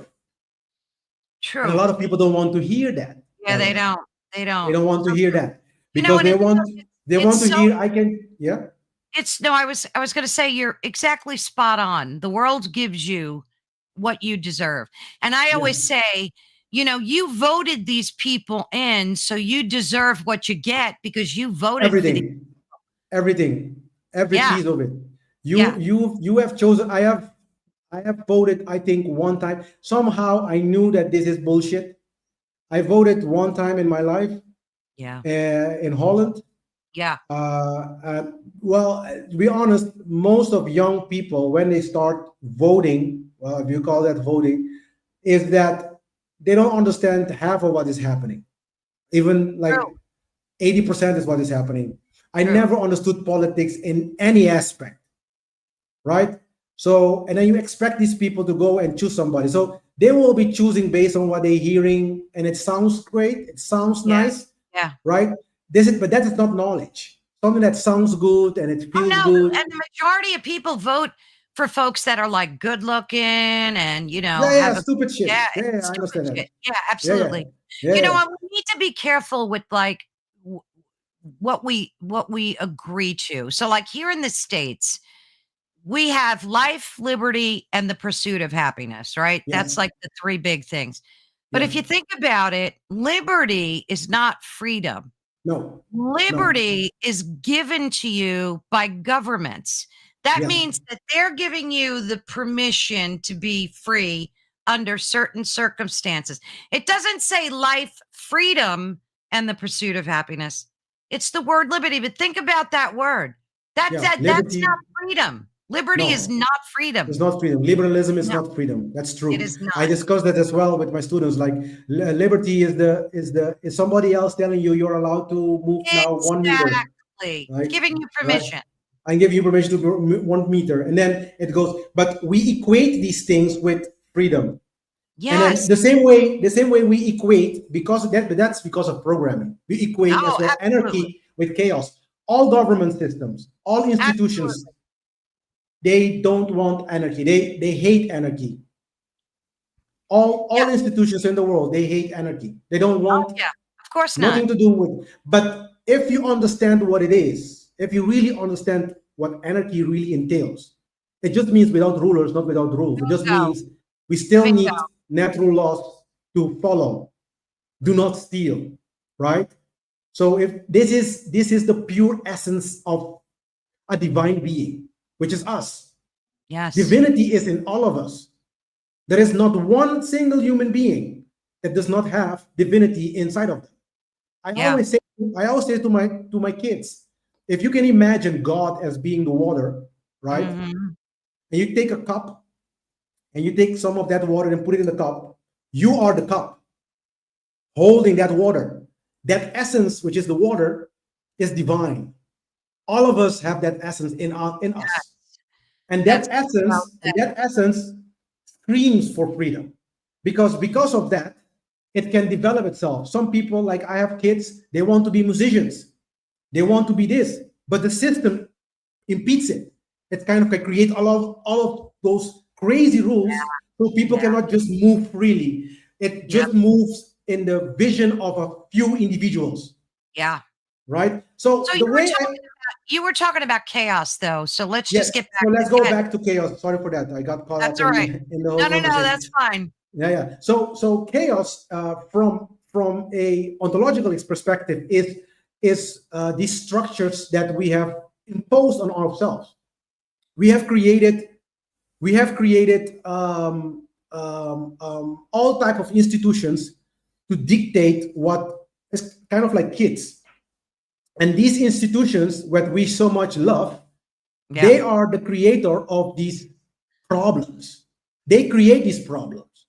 And a True. lot of people don't want to hear that, Yeah, by the they way. don't. They They don't. don't want to So hear true. that You know, because and they it's want to so hear I can, yeah. it's no, I was going to say you're exactly spot on. The world gives you what you deserve. And I Yeah. always say, you voted these people in, so you deserve what you get because you voted for the Everything, everything, every Yeah. piece of it. Yeah. You have chosen. I have voted, I think, one time. Somehow I knew that this is bullshit. I voted one time in my life Yeah. in Holland. Yeah. Well, to be honest, most of young people, when they start voting, well, if you call that voting, is that they don't understand half of what is happening. Even True. like 80% is what is happening. I True. never understood politics in any aspect, right? So, and then you expect these people to go and choose somebody. So they will be choosing based on what they're hearing, and it sounds great, it sounds Yeah. nice, Yeah. right? But that is not knowledge. Something that sounds good and it Oh feels no, good. and the majority of people vote for folks that are like good looking and Yeah, yeah, have a stupid shit. yeah, Yeah, yeah, I stupid understand that. shit. Yeah, Yeah, yeah, absolutely. yeah, yeah. We need to be careful with like what we agree to. So like here in the States, we have life, liberty, and the pursuit of happiness, right? That's Yes, like the three big things. But yeah. if you think about it, liberty is not freedom. No, no. Liberty is given to you by governments. That Yes, means that they're giving you the permission to be free under certain circumstances. It doesn't say life, freedom, and the pursuit of happiness. It's the word liberty, but think about that word. yeah. That's not Liberty, freedom. Liberty is no. not It's freedom. not freedom. Liberalism is No, not freedom. That's it true. is I not. discuss that as well with my students. Like liberty is somebody else telling you you're allowed to move now 1 meter. Exactly. right? Giving you Right? permission. I give you permission to go 1 meter, and then it goes. But we equate these things with freedom, and then Yes. the same way we equate because of that, but that's because of programming. We equate Oh, as well absolutely. anarchy with chaos. All government systems, all institutions, Absolutely. they don't want anarchy. They hate anarchy. All Yeah. institutions in the world, they hate anarchy. They don't Oh, want yeah. Of course not. nothing to do with. But if you understand what it is, if you really understand what anarchy really entails, it just means without rulers, not without rules. It just Bingo. means we still Bingo. need natural laws to follow. Do not steal, right? So if this is the pure essence of a divine being, which is us. Yes. Divinity is in all of us. There is not one single human being that does not have divinity inside of them. I Yeah. always say, I always say to my kids, if you can imagine God as being the water, right? Hmm. And you take a cup and you take some of that water and put it in the cup, you are the cup holding that water. That essence, which is the water, is divine. All of us have that essence in Yeah. us. And That's that well essence, and said. that essence screams for freedom. Because of that, it can develop itself. Some people, like I have kids, they want to be musicians. They want to be this, but the system impedes it. It kind of can create all of those crazy rules so people Yeah. cannot just move freely. It Yeah. just moves in the vision of a few individuals, Yeah. right? So So the way I you were talking about chaos though. So let's just get yes, so back let's to go that. back to chaos. Sorry for that. I got caught That's up all right. in the whole No, no, no, conversation. that's fine. Yeah. So chaos, from a ontological perspective, is these structures that we have imposed on ourselves. We have created all type of institutions to dictate what is kind of like kids. And these institutions, what we so much love, Yeah. they are the creator of these problems. They create these problems,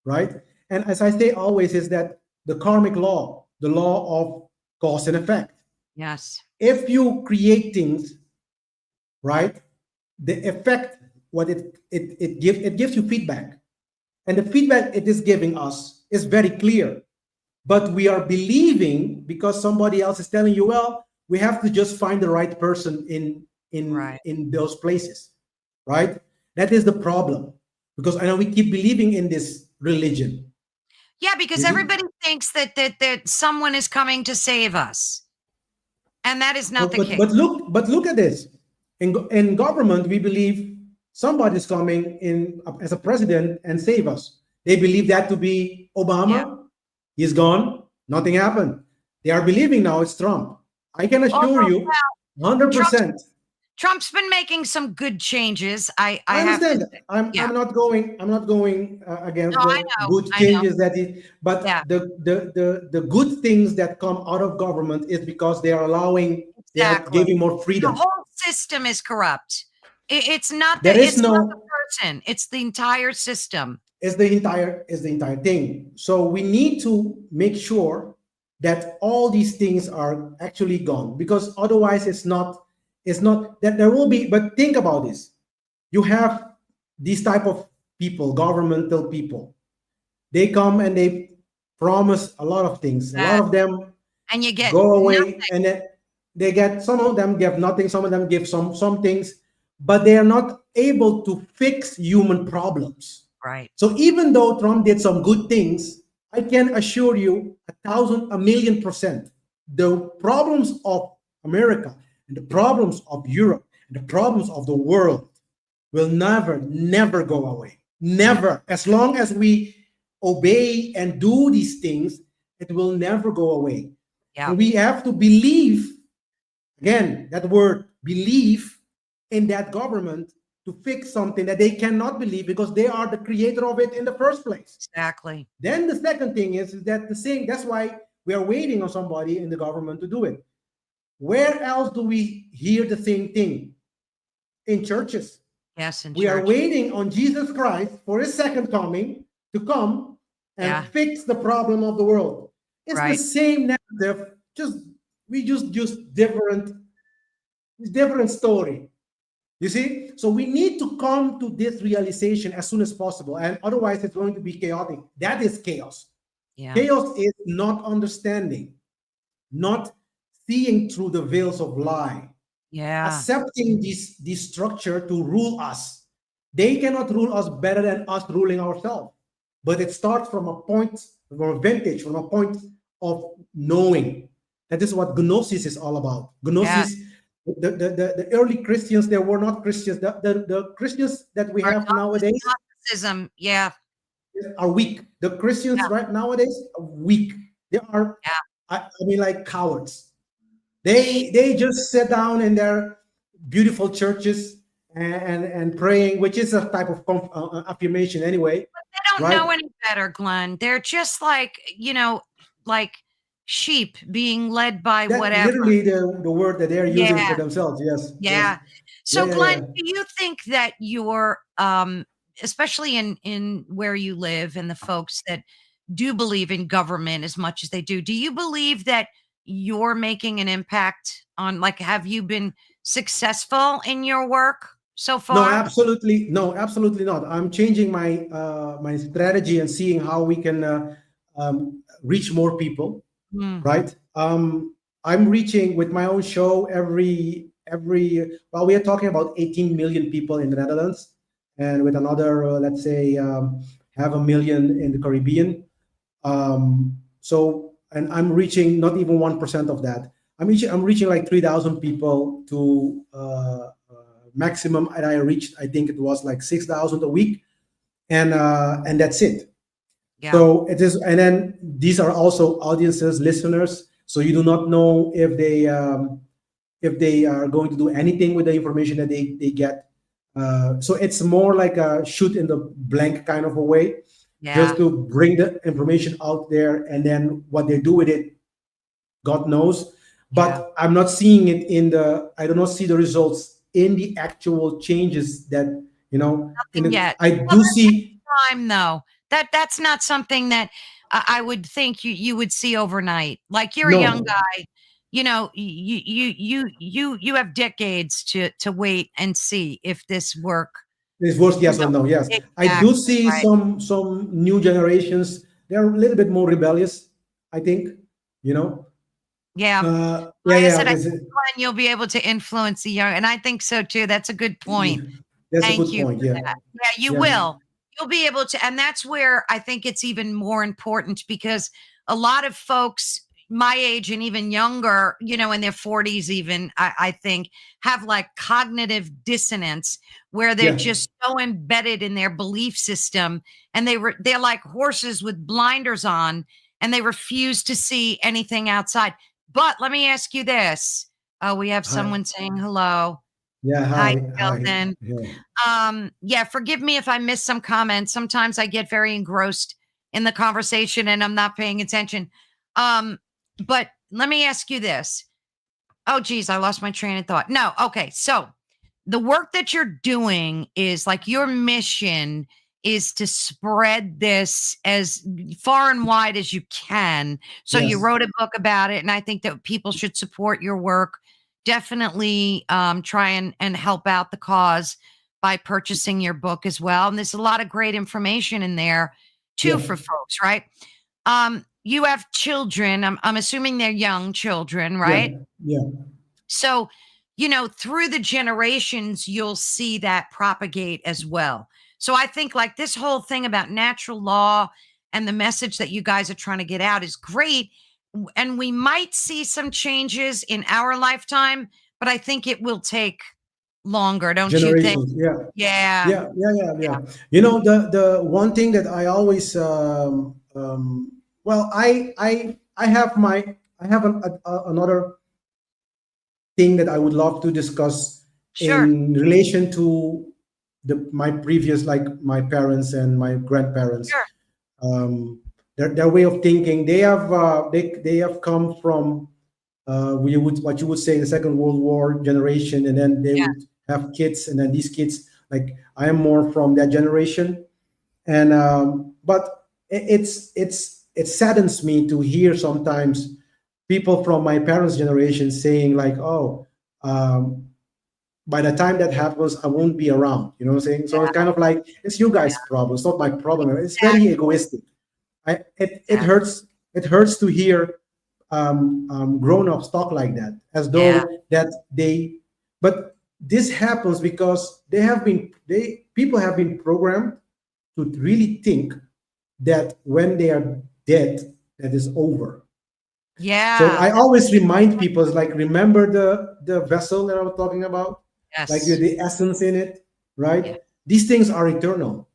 right? And as I say always, is that the karmic law, the law of cause and effect. Yes. If you create things, right, the effect, what it gives you feedback, and the feedback it is giving us is very clear. But we are believing because somebody else is telling you, well, we have to just find the right person Right. in those places, right? That is the problem because I know we keep believing in this religion. Yeah, because You see? everybody thinks that someone is coming to save us. And that is not But the but case. but look at this. In government, we believe somebody's coming in as a president and save us. They believe that to be Yeah. Obama. He's gone. Nothing happened. They are believing now it's Trump. I can assure Although you, 100%. Trump's been making some good changes. I I have to understand that. say. I'm Yeah. I'm not going I'm not going No, against I the know. good I know. changes that he, but Yeah. the good things that come out of government is because they are Exactly. giving more The freedom. whole system is corrupt. It's not There is it's not the no person, it's the entire system. is the entire thing. So we need to make sure that all these things are actually gone because otherwise it's not that there will be. But think about this: you have these type of people, governmental people. They come and they promise a lot of things. A lot That of them and you get go away, nothing. and then they get some of them give nothing. Some of them give some things, but they are not able to fix human problems. Right. So even though Trump did some good things, I can assure you 1,000%, the problems of America and the problems of Europe and the problems of the world will never go away. Yeah. Never. As long as we obey and do these things, it will never go away. Yeah. And we have to believe, again, that word believe in that government to fix something that they cannot believe because they are the creator of it in the first place. Exactly. Then the second thing is that the same, that's why we are waiting on somebody in the government to do it. Where else do we hear the same thing? In churches. Yes, in We are church. waiting on Jesus Christ for his second coming to come and Yeah. fix the problem of the world. It's the Right. same narrative, just we just use different It's a different story. You see? So we need to come to this realization as soon as possible. And otherwise, it's going to be chaotic. That is chaos. Yeah. Chaos is not understanding, not seeing through the veils of lie, Yeah. accepting this structure to rule us. They cannot rule us better than us ruling ourselves. But it starts from a point, from a vantage, from a point of knowing. That is what gnosis is all about. Yes. Gnosis, the early Christians, they were not Christians. The Christians that we Our have nowadays Gnosticism. Yeah. are weak. The Christians Yeah. right nowadays are weak. They are, Yeah. I mean, like cowards. They just sit down in their beautiful churches and praying, which is a type of affirmation anyway, They don't right? know any better, Glenn. They're just like, like sheep being led by That whatever. literally the word that they're using for Yeah. themselves. Yes, yes, Yeah. yeah, So, yeah, Glenn, yeah. do you think that you're, especially in where you live and the folks that do believe in government as much as they do you believe that you're making an impact on, like, have you been successful in your work so No, far? absolutely, no, absolutely not. I'm changing my strategy and seeing how we can reach more people. Mm, Right? I'm reaching with my own show every. Well, we are talking about 18 million people in the Netherlands, and with another, let's say, half a million in the Caribbean. So, and I'm reaching not even 1% of that. I'm reaching like 3,000 people to maximum, and I reached. I think it was like 6,000 a week, and that's it. yeah. So it is, and then these are also audiences, listeners. So you do not know if they are going to do anything with the information that they get. So it's more like a shoot in the blank kind of a way, just Yeah. to bring the information out there, and then what they do with it, God knows. Yeah. But I'm not seeing it in the. I do not see the results in the actual changes that In Nothing the, yet. I Well, do see. time though. That's not something that I would think you would see overnight. Like, you're a young No, guy, you have decades to wait and see if this work. it's worse, You yes or know, no? Yes, I do exactly see right. some new generations. They're a little bit more rebellious, I think. You know, Yeah. yeah, Like I yeah. said, I think, Glenn, you'll be able to influence the young, and I think so too. That's a good point. That's a Thank good you point. for Yeah, that. Yeah, you yeah, will. You'll be able to, and that's where I think it's even more important, because a lot of folks my age and even younger, in their 40s, even, I think, have like cognitive dissonance, where they're yeah. just so embedded in their belief system, and they're like horses with blinders on, and they refuse to see anything outside. But let me ask you this. Oh, we have Hi. someone saying hello. Yeah. Hi, Hi. Hi. Sheldon. Yeah. Yeah, forgive me if I miss some comments. Sometimes I get very engrossed in the conversation and I'm not paying attention. Um, but let me ask you this. Oh, geez, I lost my train of thought. No, okay. So the work that you're doing is like, your mission is to spread this as far and wide as you can. So you Yes. wrote a book about it, and I think that people should support your work. Definitely try and help out the cause by purchasing your book as well. And there's a lot of great information in there too Yeah. for folks, right? You have children. I'm assuming they're young children, Yeah. right? Yeah. So, through the generations, you'll see that propagate as well. So I think, like, this whole thing about natural law and the message that you guys are trying to get out is great. And we might see some changes in our lifetime, but I think it will take longer, don't you think? Generations. Yeah. Yeah. Yeah. Yeah. Yeah. Yeah. The one thing that I always well, I have another thing that I would love to discuss Sure. in relation to my previous, like my parents and my grandparents. Sure. Their way of thinking. They have come from what you would say the Second World War generation, and then they Yeah. would have kids, and then these kids, like I am more from that generation, and but it saddens me to hear sometimes people from my parents' generation saying like, "Oh, by the time that happens, I won't be around. You know what I'm saying? So it's kind of like, it's you guys' problem. It's not my problem. It's very egoistic. It Exactly. hurts. It hurts to hear grown-ups talk like that, as Yeah. though that they. But this happens because people have been programmed to really think that when they are dead, that is over. So Yeah. I always remind people, it's like, remember the vessel that I was talking about, like Yes. the essence in it, Yeah. right? These things are eternal.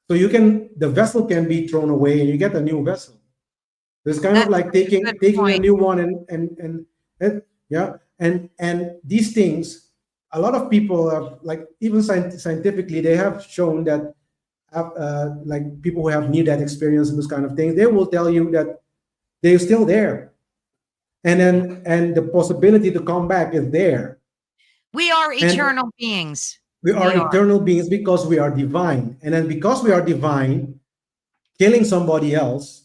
So the vessel can be thrown away and you get a new vessel. It's kind of That's like such a good taking a point. new one and yeah, and these things, a lot of people have, like, even scientifically, they have shown that like people who have near death experience and those kind of things, they will tell you that they're still there, and Yeah. the possibility to come back is there, We are and eternal beings. we are We are. eternal beings because we are divine, and then because we are divine, killing somebody else,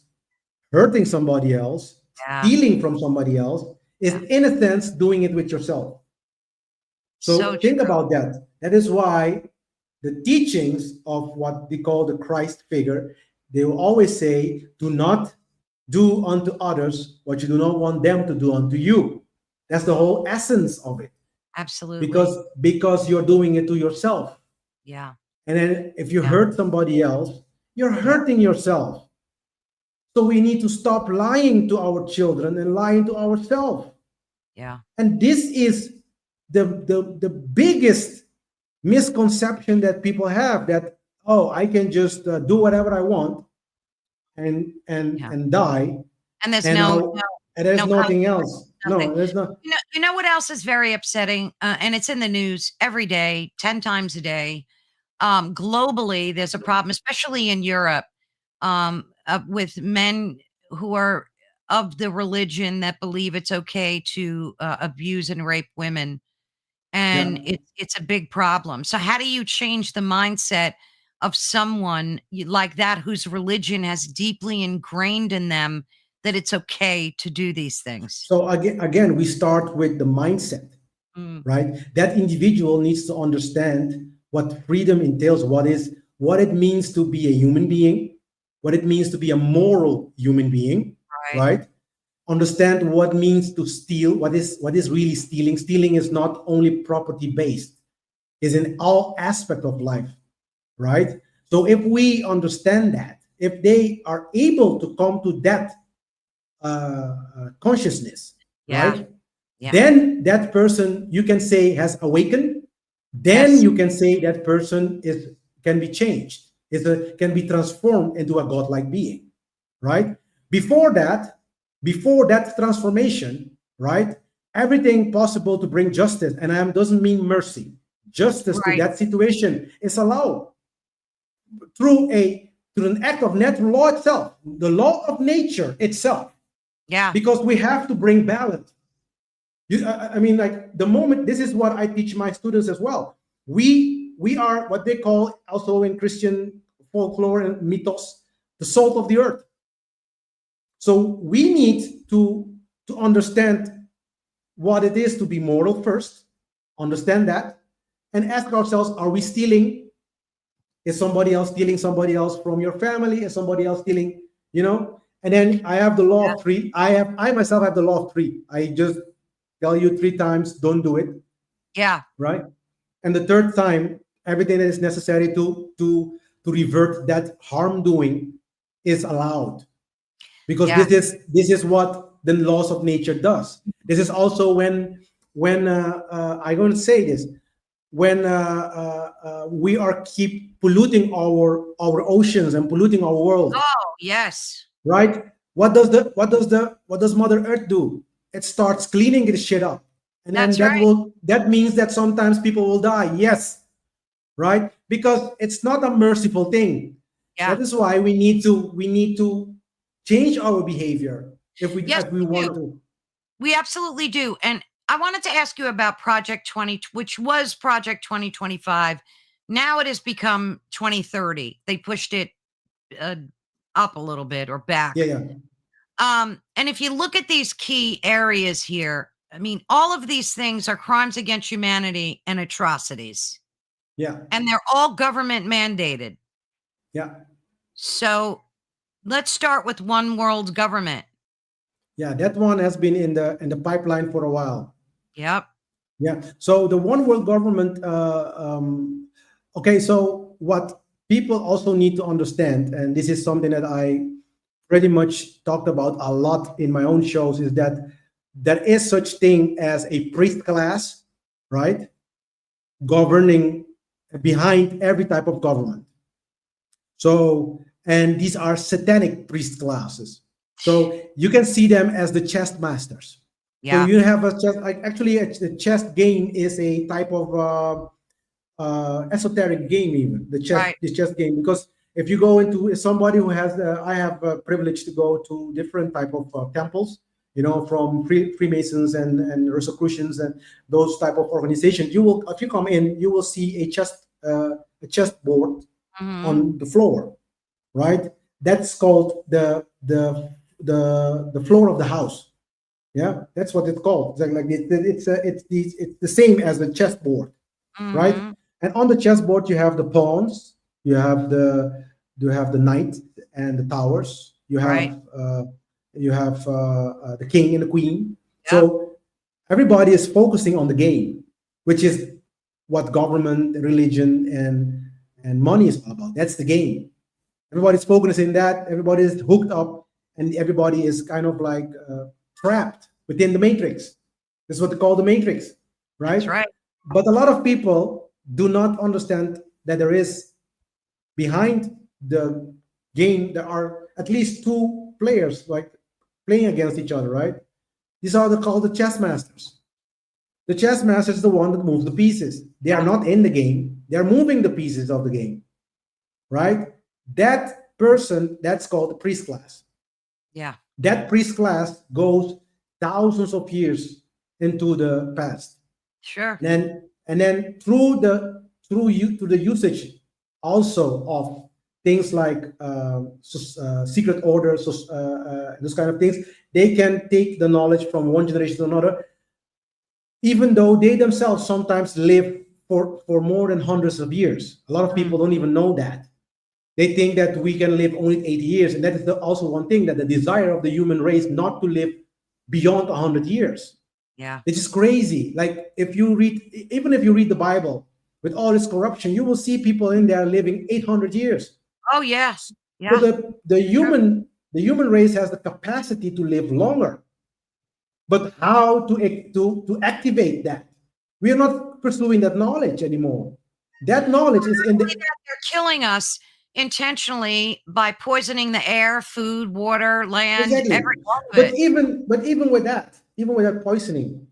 hurting somebody else, Yeah. stealing from somebody else, is Yeah. in a sense doing it with yourself. So So think true. about that. That is why the teachings of what they call the Christ figure, they will always say, do not do unto others what you do not want them to do unto you. That's the whole essence of it. Absolutely. Because you're doing it to yourself. Yeah. And then if you Yeah. hurt somebody else, you're Yeah. hurting yourself. So we need to stop lying to our children and lying to ourselves. Yeah. And this is the biggest misconception that people have, that, oh, I can just do whatever I want Yeah. and die, And there's and there's no nothing consequence, else. nothing. No, there's not. You know what else is very upsetting? And it's in the news every day, 10 times a day. Globally, there's a problem, especially in Europe, with men who are of the religion that believe it's okay to abuse and rape women, and Yeah. it's a big problem. So, how do you change the mindset of someone like that whose religion has deeply ingrained in them that it's okay to do these things? So again, we start with the mindset, Mm, right? That individual needs to understand what freedom entails, what it means to be a human being, what it means to be a moral human being, right. right? Understand what means to steal, what is really stealing. Stealing is not only property based, is in all aspect of life, right? So if we understand that, if they are able to come to that consciousness, Yeah. right, Yeah. then that person, you can say, has awakened. Then Yes. you can say that person is can be changed, can be transformed into a godlike being, right? Before that, before that transformation, right, everything possible to bring justice, and I doesn't mean mercy, justice to Right. that situation is allowed through an act of natural law itself, the law of nature itself, Yeah. because we have to bring balance. I mean, like, the moment, this is what I teach my students as well. We are what they call, also in Christian folklore and mythos, the salt of the earth. So we need to understand what it is to be moral first, understand that, and ask ourselves: are we stealing? Is somebody else stealing somebody else from your family? Is somebody else stealing? And then I have the law of three. I myself have the law of three. I just tell you three times, don't do it, Yeah. right? And the third time, everything that is necessary to revert that harm doing is allowed, because Yeah. this is what the laws of nature does. This is also when I'm going to say this, when we are keep polluting our oceans and polluting our world, Oh, yes. right? What does Mother Earth do? It starts cleaning this shit up, and then That's right. that means that sometimes people will die. Yes, right? Because it's not a merciful thing. Yeah. That is why we need to change our behavior Yes, if we we want do. to. We absolutely do. And I wanted to ask you about Project 20, which was Project 2025. Now it has become 2030. They pushed it uh, up a little bit or Yeah, back. yeah, And if you look at these key areas here, I mean, all of these things are crimes against humanity and atrocities, Yeah. and they're all government mandated. Yeah. So let's start with one world government. Yeah. That one has been in the pipeline for a while. Yep. Yeah. So the one world government. Okay. So what people also need to understand, and this is something that I pretty much talked about a lot in my own shows, is that there is such thing as a priest class, right? Governing behind every type of government. So, and these are satanic priest classes. So you can see them as the chess masters. So Yeah. you have a chess, like actually the chess game is a type of esoteric game, even Right. the chess game, because if you go into somebody who has, I have a privilege to go to different type of temples, from Freemasons and Rosicrucians and those type of organizations. You will, if you come in, you will see a chess board Mhm. on the floor, right? That's called the floor of the house. Yeah, that's what it's called. It's the same as the chessboard, right? Mhm. And on the chessboard you have the pawns, you have the knight and the towers. Right. You have the king and the queen. Yep. So everybody is focusing on the game, which is what government, religion, and money is all about. That's the game. Everybody's focusing that. Everybody is hooked up, and everybody is kind of like trapped within the matrix. This is what they call the matrix, That's right? right. But a lot of people do not understand that there is behind the game, there are at least two players like playing against each other, right? These are called the chess masters. The chess master is the one that moves the pieces. They are Yeah. not in the game, they're moving the pieces of the game, right? That person, that's called the priest class. Yeah. That priest class goes thousands of years into the past. Sure. And then through the usage also of things like secret orders, those kind of things, they can take the knowledge from one generation to another, even though they themselves sometimes live for more than hundreds of years. A lot of Mm. people don't even know that. They think that we can live only 80 years, and that is also one thing, that the desire of the human race not to live beyond 100 years. Yeah. It's just crazy. Like even if you read the Bible with all its corruption, you will see people in there living 800 years. Oh yeah. So Yeah. True. the human race has the capacity to live longer, but how to activate that? We are not pursuing that knowledge anymore. That knowledge is in Only the that they're killing us intentionally by poisoning the air, food, water, land, every exactly. all of it. But even with that poisoning,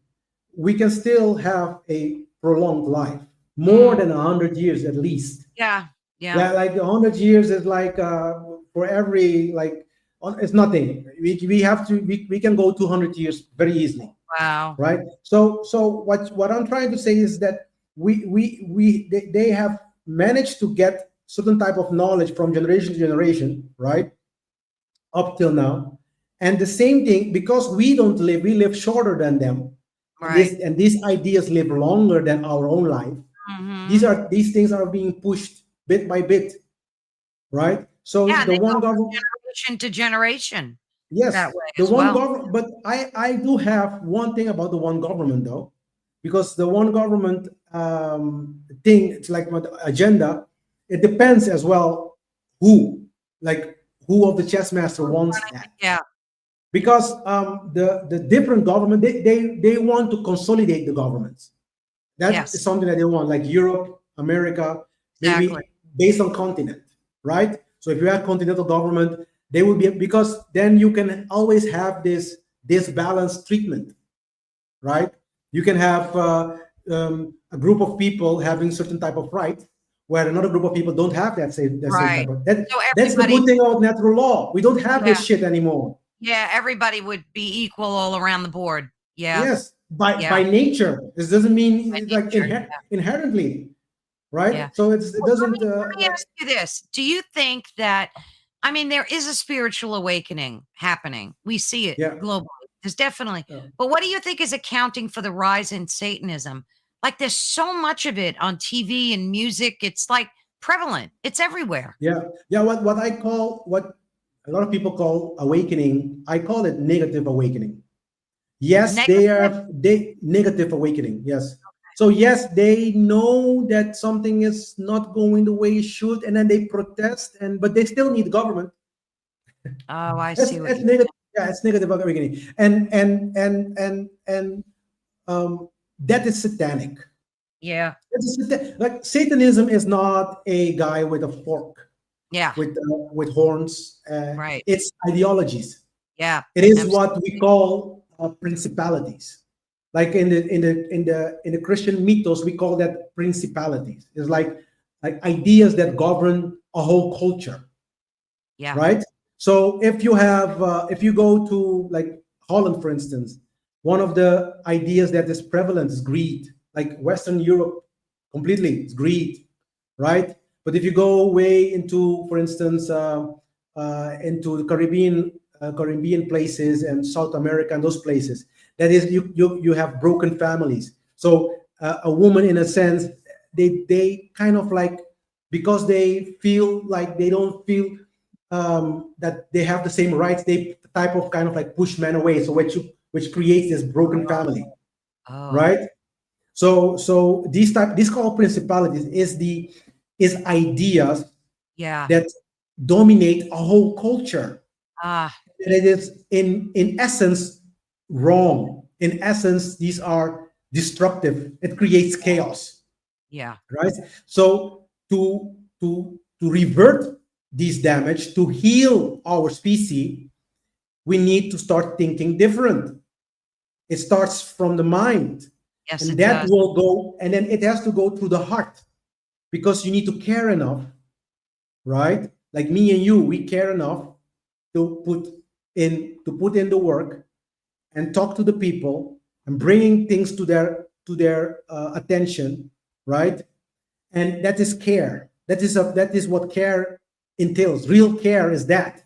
we can still have a prolonged life, more Mm. than 100 years at least. Yeah. Yeah. Yeah, like 100 years is like for every like it's nothing. We have to we can go 200 years very easily, Wow. right? So what I'm trying to say is that they have managed to get certain type of knowledge from generation to generation, right, up till now. And the same thing, because we live shorter than them, and Right. these ideas live longer than our own life. Mhm. These things are being pushed bit by bit, right? So Yeah, and the they go one from government, generation to generation that yes, way the as one well. government, but I do have one thing about the one government though, because the one government thing, it's like what agenda, it depends as well who, like who of the chess master Who's wants running that. it? Yeah. Because the different government, they want to consolidate the governments. That is Yes. something that they want, like Europe, America, Exactly. maybe based on continent, right? So if you have continental government, they will be, because then you can always have this balanced treatment, right? You can have a group of people having certain type of right, where another group of people don't have that same Right. type of that. So That's the everybody, good thing about natural law. We don't have yeah. this shit anymore. Yeah, everybody would be equal all around the board. Yeah. Yes, Yeah. by nature. This doesn't By mean like nature. inherently, Yeah. right? So it Well, doesn't let me ask you this. Do you think that, I mean, there is a spiritual awakening happening. We see it yeah. globally. There's definitely. Yeah. But what do you think is accounting for the rise in Satanism? Like there's so much of it on TV and music. It's like prevalent. It's everywhere. Yeah, yeah. What a lot of people call awakening, I call it negative awakening. Yes, Negative? they negative awakening. Yes. So yes, they know that something is not going the way it should, and then they protest, and but they still need government. Oh, I see what It's you negative. Yeah, it's negative awakening, and that is satanic. Yeah. Like Satanism is not a guy with a fork Yeah. with horns. Right. It's ideologies. Yeah. It is Absolutely. what we call principalities. Like in the Christian mythos, we call that principalities. It's like ideas that govern a whole culture, Yeah. right? So if you go to like Holland, for instance, one of the ideas that is prevalent is greed. Like Western Europe, completely, it's greed, right? But if you go way into, for instance, into the Caribbean places and South America and those places, that is, you have broken families. So a woman, in a sense, they kind of like, because they feel like they don't feel that they have the same rights, they type of kind of like push men away. So which creates this broken family, Oh. right? So these called principalities is ideas Yeah. that dominate a whole culture. Ah. And it is in essence wrong. In essence, these are destructive. It creates chaos, Yeah. right? So to revert this damage, to heal our species, we need to start thinking different. It starts from the mind, Yes, and it that does. will go, and then it has to go through the heart, because you need to care enough, right? Like me and you, we care enough to put in the work and talk to the people and bringing things to their attention, right? And that is care. That is what care entails. Real care is that.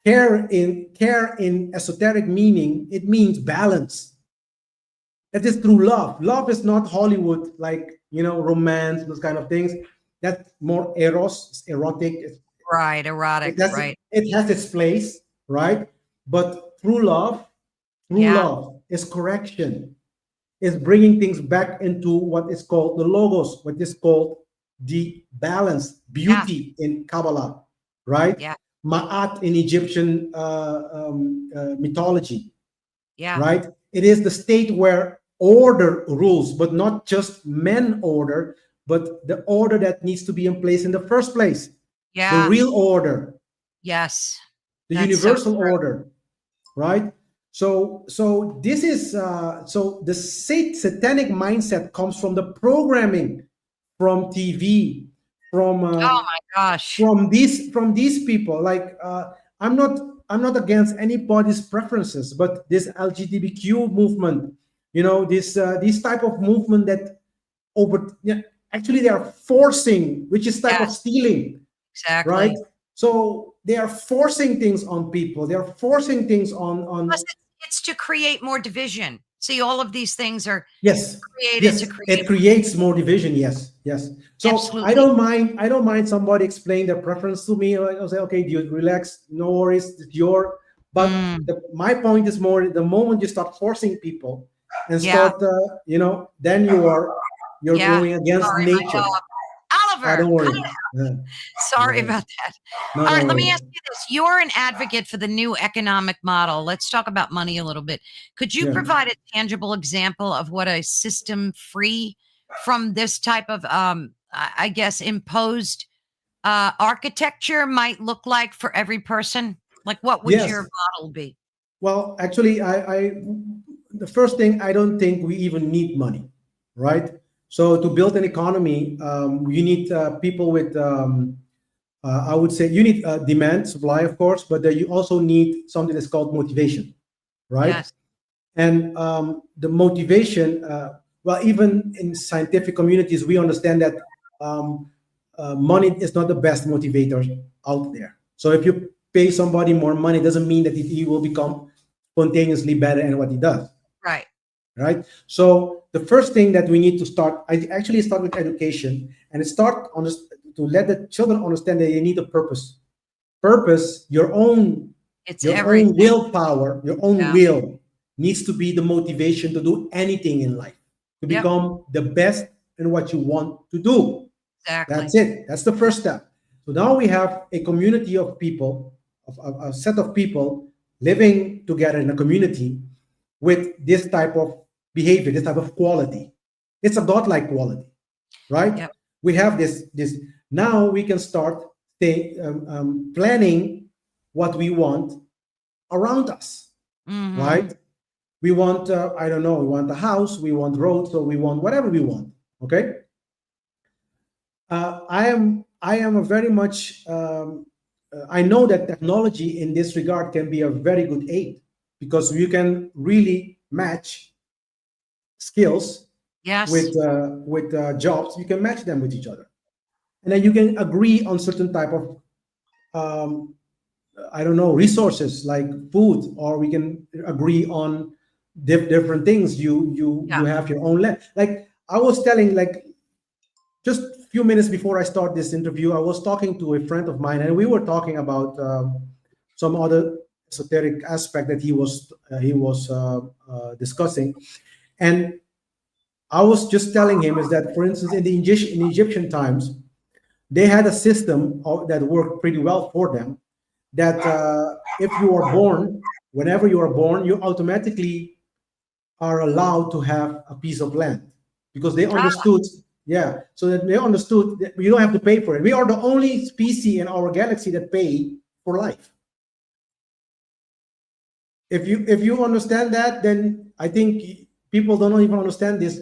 Care in esoteric meaning, it means balance. That is through love. Love is not Hollywood, like, romance, those kind of things. That's more eros, it's erotic. Right. Erotic. Right. It has its place, right? But true Yeah. love is correction, is bringing things back into what is called the logos, what is called the balance, Yeah. beauty in Kabbalah, right? Yeah. Ma'at in Egyptian mythology, Yeah. right? It is the state where order rules, but not just men order, but the order that needs to be in place in the first place, the Yeah. real order, Yes. the That's so universal true. order, right? So this is so the satanic mindset comes from the programming, from TV, Oh my gosh. from these people. Like I'm not against anybody's preferences, but this LGBTQ movement, this type of movement that over yeah, actually they are forcing, which is type of Yes. stealing, right? Exactly. So they are forcing things on people. They are forcing things Plus, on it's to create more division. See, all of these things are Yes, created to yes, create it creates more division. Yes, yes. So absolutely. I don't mind somebody explain their preference to me. I'll say, okay, you relax, no worries, it's your. But Mm, my point is more the moment you start forcing people and yeah. start, then you're Yeah. going against Sorry, my nature. dog. Don't Oliver, cut worry. it out. Yeah, Sorry no, about that. no, All don't right, let worry. me ask you this. You're an advocate for the new economic model. Let's talk about money a little bit. Could you Yeah. provide a tangible example of what a system free from this type of, I guess, imposed architecture might look like for every person? Like, what would your Yes. model be? Well, actually, the first thing, I don't think we even need money, right? So to build an economy, you need people with, I would say, you need demand, supply, of course, but you also need something that's called motivation, right? Yes. And the motivation, well, even in scientific communities, we understand that money is not the best motivator out there. So if you pay somebody more money, doesn't mean that he will become spontaneously better in what he does. Right. Right. So the first thing that we need to start, I actually start with education, and it start on this, to let the children understand that they need a purpose. Purpose, It's your own everything. willpower, your own Yeah. will needs to be the motivation to do anything in life, to Yep. become the best in what you want to do. Exactly. That's it. That's the first step. So now we have a community of people, a set of people living together in a community with this type of behavior, this type of quality. It's a godlike quality, right? Yep. We have this. Now we can start planning what we want around us, Mm-hmm. right? We want, I don't know, we want a house, we want roads, or we want whatever we want. Okay. I am a very much. I know that technology in this regard can be a very good aid because you can really match skills Yes. with jobs. You can match them with each other, and then you can agree on certain type of um, I don't know, resources like food, or we can agree on different things. You Yeah. have your own land. Like I was telling, like just a few minutes before I start this interview, I was talking to a friend of mine, and we were talking about some other esoteric aspect that he was discussing, and I was just telling him is that, for instance, in Egyptian times, they had a system that worked pretty well for them. That if you are born, whenever you are born, you automatically are allowed to have a piece of land because they Ah, understood, yeah, so that they understood that you don't have to pay for it. We are the only species in our galaxy that pay for life. If you understand that, then I think people don't even understand this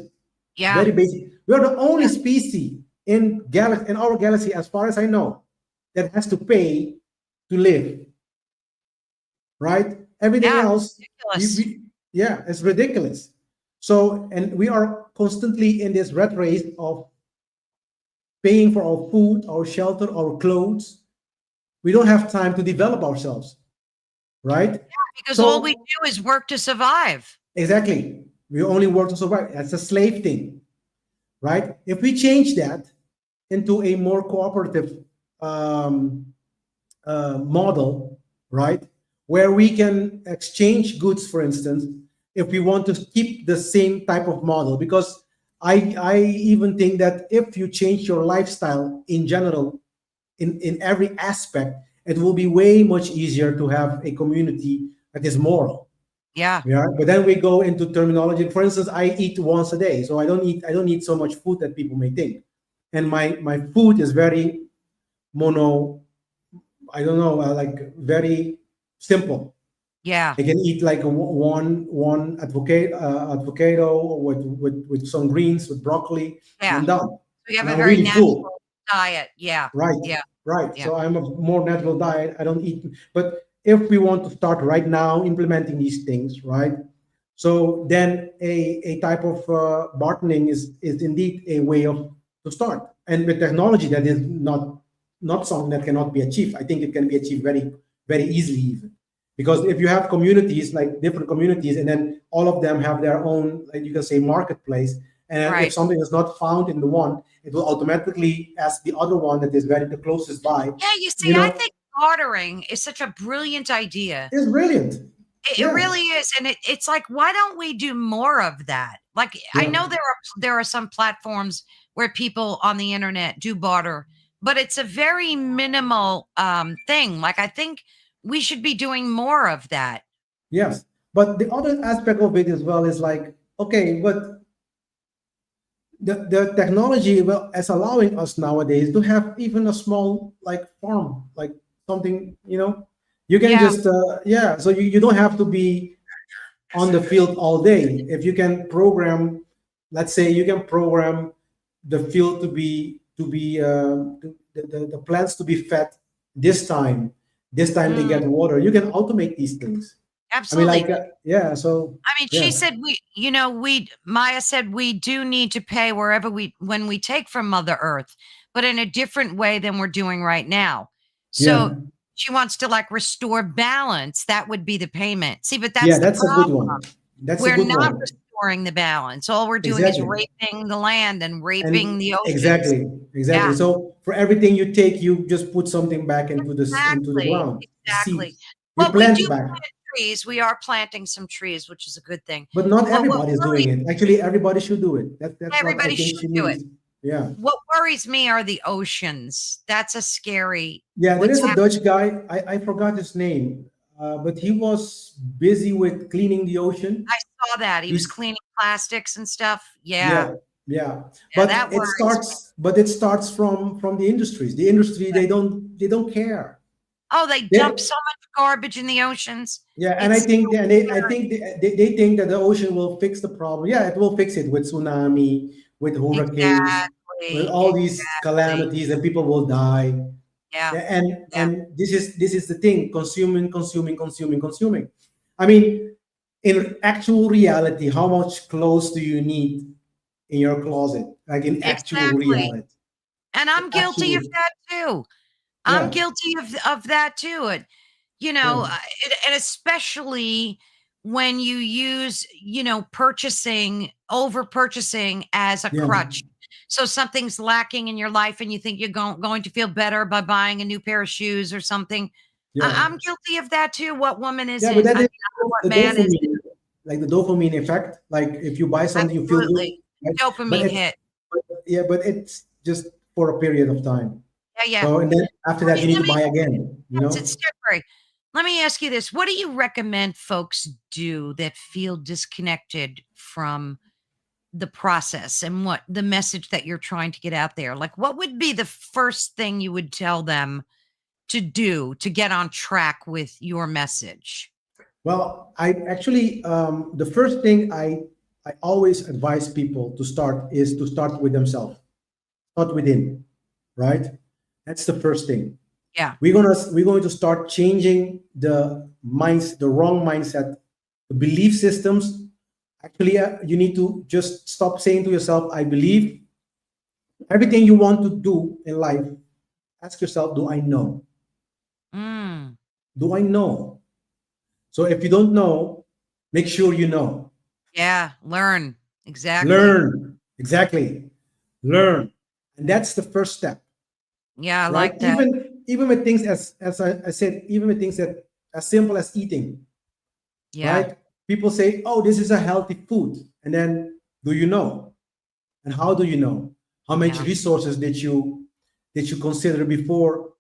yeah. very basic. We are the only species in our galaxy, as far as I know, that has to pay to live. Right? Everything Yeah. else, Ridiculous. yeah, it's ridiculous. So, and we are constantly in this rat race of paying for our food, our shelter, our clothes. We don't have time to develop ourselves, right? Because all we So, do is work to survive. exactly, we only work to survive. That's a slave thing, right? If we change that into a more cooperative um, model, right? Where we can exchange goods, for instance, if we want to keep the same type of model. Because I even think that if you change your lifestyle in general, in every aspect, it will be way much easier to have a community that is moral. Yeah. Yeah, but then we go into terminology. For instance, I eat once a day, so I don't eat so much food that people may think, and my food is very mono. I don't know, like very simple. Yeah. I can eat like one avocado with some greens with broccoli, and Yeah. I'm done, So you have and a I'm very really full. natural diet. Yeah. Right, Yeah. right. Yeah. So I'm a more natural diet. I don't eat, but if we want to start right now implementing these things, right? So then a type of bartering is indeed a way of to start, and with technology that is not something that cannot be achieved. I think it can be achieved very easily even, because if you have communities like different communities, and then all of them have their own, like you can say, marketplace, and if Right. something is not found in the one, it will automatically ask the other one that is very the closest by. Yeah. You You see, I know, think bartering is such a brilliant idea. it's brilliant. It Yeah, really is, and it's like, why don't we do more of that? Like, I yeah. know there are some platforms where people on the internet do barter, but it's a very minimal thing. Like, I think we should be doing more of that. Yes, but the other aspect of it as well is like, okay, but the technology well is allowing us nowadays to have even a small like farm, like something, you can Yeah, just yeah, so you don't have to be on the field all day. If you can program, let's say you can program the field the plants to be fed this time they mm, get water. You can automate these things. I mean, like, absolutely. yeah, so I mean, yeah, she said Maya said we do need to pay when we take from Mother Earth, but in a different way than we're doing right now. So yeah, She wants to like restore balance. That would be the payment. See, but Yeah, that's the that's a good problem. one. That's a We're good not one. restoring the balance. All we're doing is Exactly. raping the land and raping And the oceans. exactly. Yeah, So for everything you take, you just put something back into the exactly. ground, the Exactly. seeds. You Well, we do plant back, plant trees. We are planting some trees, which is a good thing. but not But what everybody is doing worries it. Actually, everybody should do it. That's what I everybody think should she do it. needs. Yeah. What worries me are the oceans. That's a scary Yeah, there what's is a happening. Dutch guy. I forgot his name, but he was busy with cleaning the ocean. I saw that. He was He's cleaning plastics and stuff. Yeah. yeah, yeah. Yeah, But that worries me. it starts from the industries. The industry, they don't care. Oh, they They, dump so much garbage in the oceans. yeah, and It's I scary. think they think that the ocean will fix the problem. Yeah, it will fix it with tsunami, with hurricanes, with Exactly. all these Exactly. calamities, and people will die. Yeah. Yeah, Yeah. and this is the thing: consuming. I mean, in actual reality, how much clothes do you need in your closet? Like in actual Exactly. reality, And I'm guilty of actually, that too. I'm yeah, guilty of that too. You know, yeah, and especially when you use, purchasing, over purchasing as a yeah, crutch. So something's lacking in your life and you think you're going to feel better by buying a new pair of shoes or something. yeah, I'm guilty of that too. What woman yeah. But isn't? that is What the man is dopamine, like the dopamine effect. Like if you buy something, you feel good, absolutely right? But dopamine it's hit. yeah, but it's just for a period of time. Yeah, yeah. So and then after Let that, me you need let to me buy again. You yes, it's know. temporary. Let me ask you this. What do you recommend folks do that feel disconnected from the process and what the message that you're trying to get out there? Like, what would be the first thing you would tell them to do to get on track with your message? Well, I actually, the first thing I always advise people to start is to start with themselves, start within, right? That's the first thing. Yeah. We're going to start changing the wrong mindset, the belief systems. Actually, you need to just stop saying to yourself, "I believe." Everything you want to do in life, ask yourself, "Do I know? Mm, Do I know?" So if you don't know, make sure you know. yeah. Learn. Exactly. Learn. Exactly. Learn. And that's the first step, Yeah. I right? like that. Even with things as I said, even with things that as simple as eating, Yeah. right? People say, "Oh, this is a healthy food." And then do you know? And how do you know? How much Yeah. resources did you consider before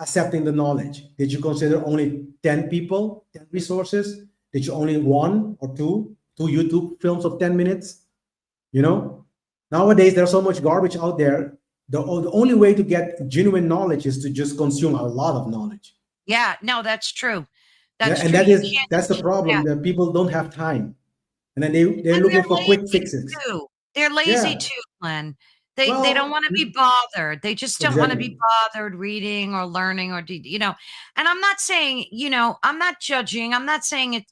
accepting the knowledge? Did you consider only 10 people, 10 resources? Did you only one or two YouTube films of 10 minutes? You know, nowadays there's so much garbage out there. The only way to get genuine knowledge is to just consume a lot of knowledge. Yeah. No, that's true. Yeah, That's and true. You can't. that's the Yeah. problem. That people don't have time, and then they're And looking they're for quick lazy fixes. too. They're lazy Yeah, too, Glenn. They don't well, wanna be bothered. They just don't wanna be exactly. bothered reading or learning or and I'm not saying, I'm not judging. I'm not saying it,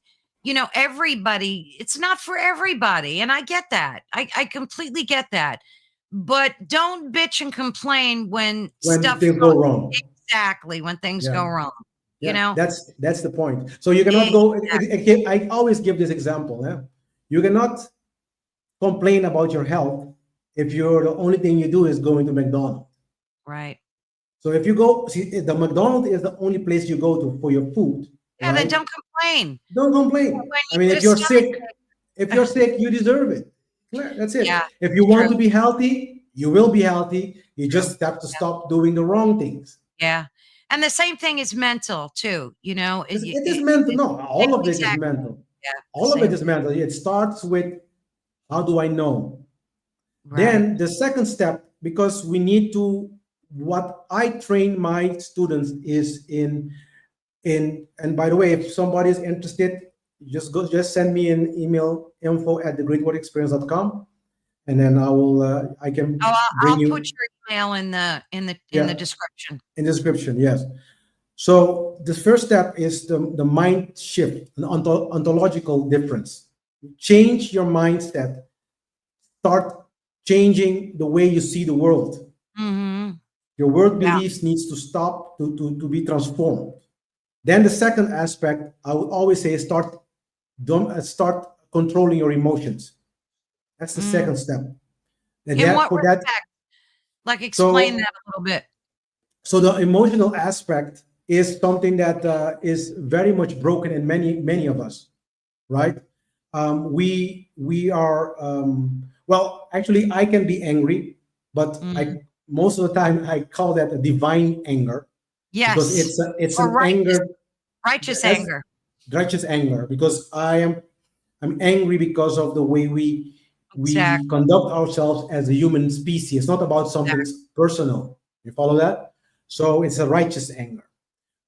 everybody, it's not for everybody. And I get that. I completely get that. But don't bitch and complain when When stuff things go wrong. exactly when things Yeah, go wrong. You yeah, know? that's the point. So you cannot Exactly. go. I always give this example. Yeah, you cannot complain about your health if you're the only thing you do is going to McDonald's. Right. So if you go, see, the McDonald's is the only place you go to for your food, Yeah, then right? don't complain. Don't complain. When I you mean, get a stomach if you're ache. sick, you deserve it. Clear. That's Yeah, it. If you it's want true, to be healthy, you will be healthy. You true. just have to Yeah, stop doing the wrong things. yeah. And the same thing is mental too, It is mental. No, yeah, all of it is exactly. mental. Yeah, the All of it same is thing. mental. It starts with how do I know? Right. Then the second step, because we need to, what I train my students is and by the way, if somebody is interested, just send me an email, info@thegreatworkexperience.com, and then I Oh, can bring I'll put you your email in the yeah description. in the description. Yes. So the first step is the mind shift, an ontological difference. Change your mindset. Start changing the way you see the world. Mhm. Your world Yeah. beliefs needs to stop to be transformed. Then the second aspect, I would always say, is start controlling your emotions. That's the Mm. second step. And In that what for that, respect? Like, explain so that a little bit. so the emotional aspect is something that is very much broken in many of us, right? We are well. Actually, I can be angry, but Mm. I most of the time I call that a divine anger because Yes. it's Or an anger righteous that's anger. righteous anger because I'm angry because of the way we Exactly. conduct ourselves as a human species. It's not about something personal. You follow that? So it's a righteous anger.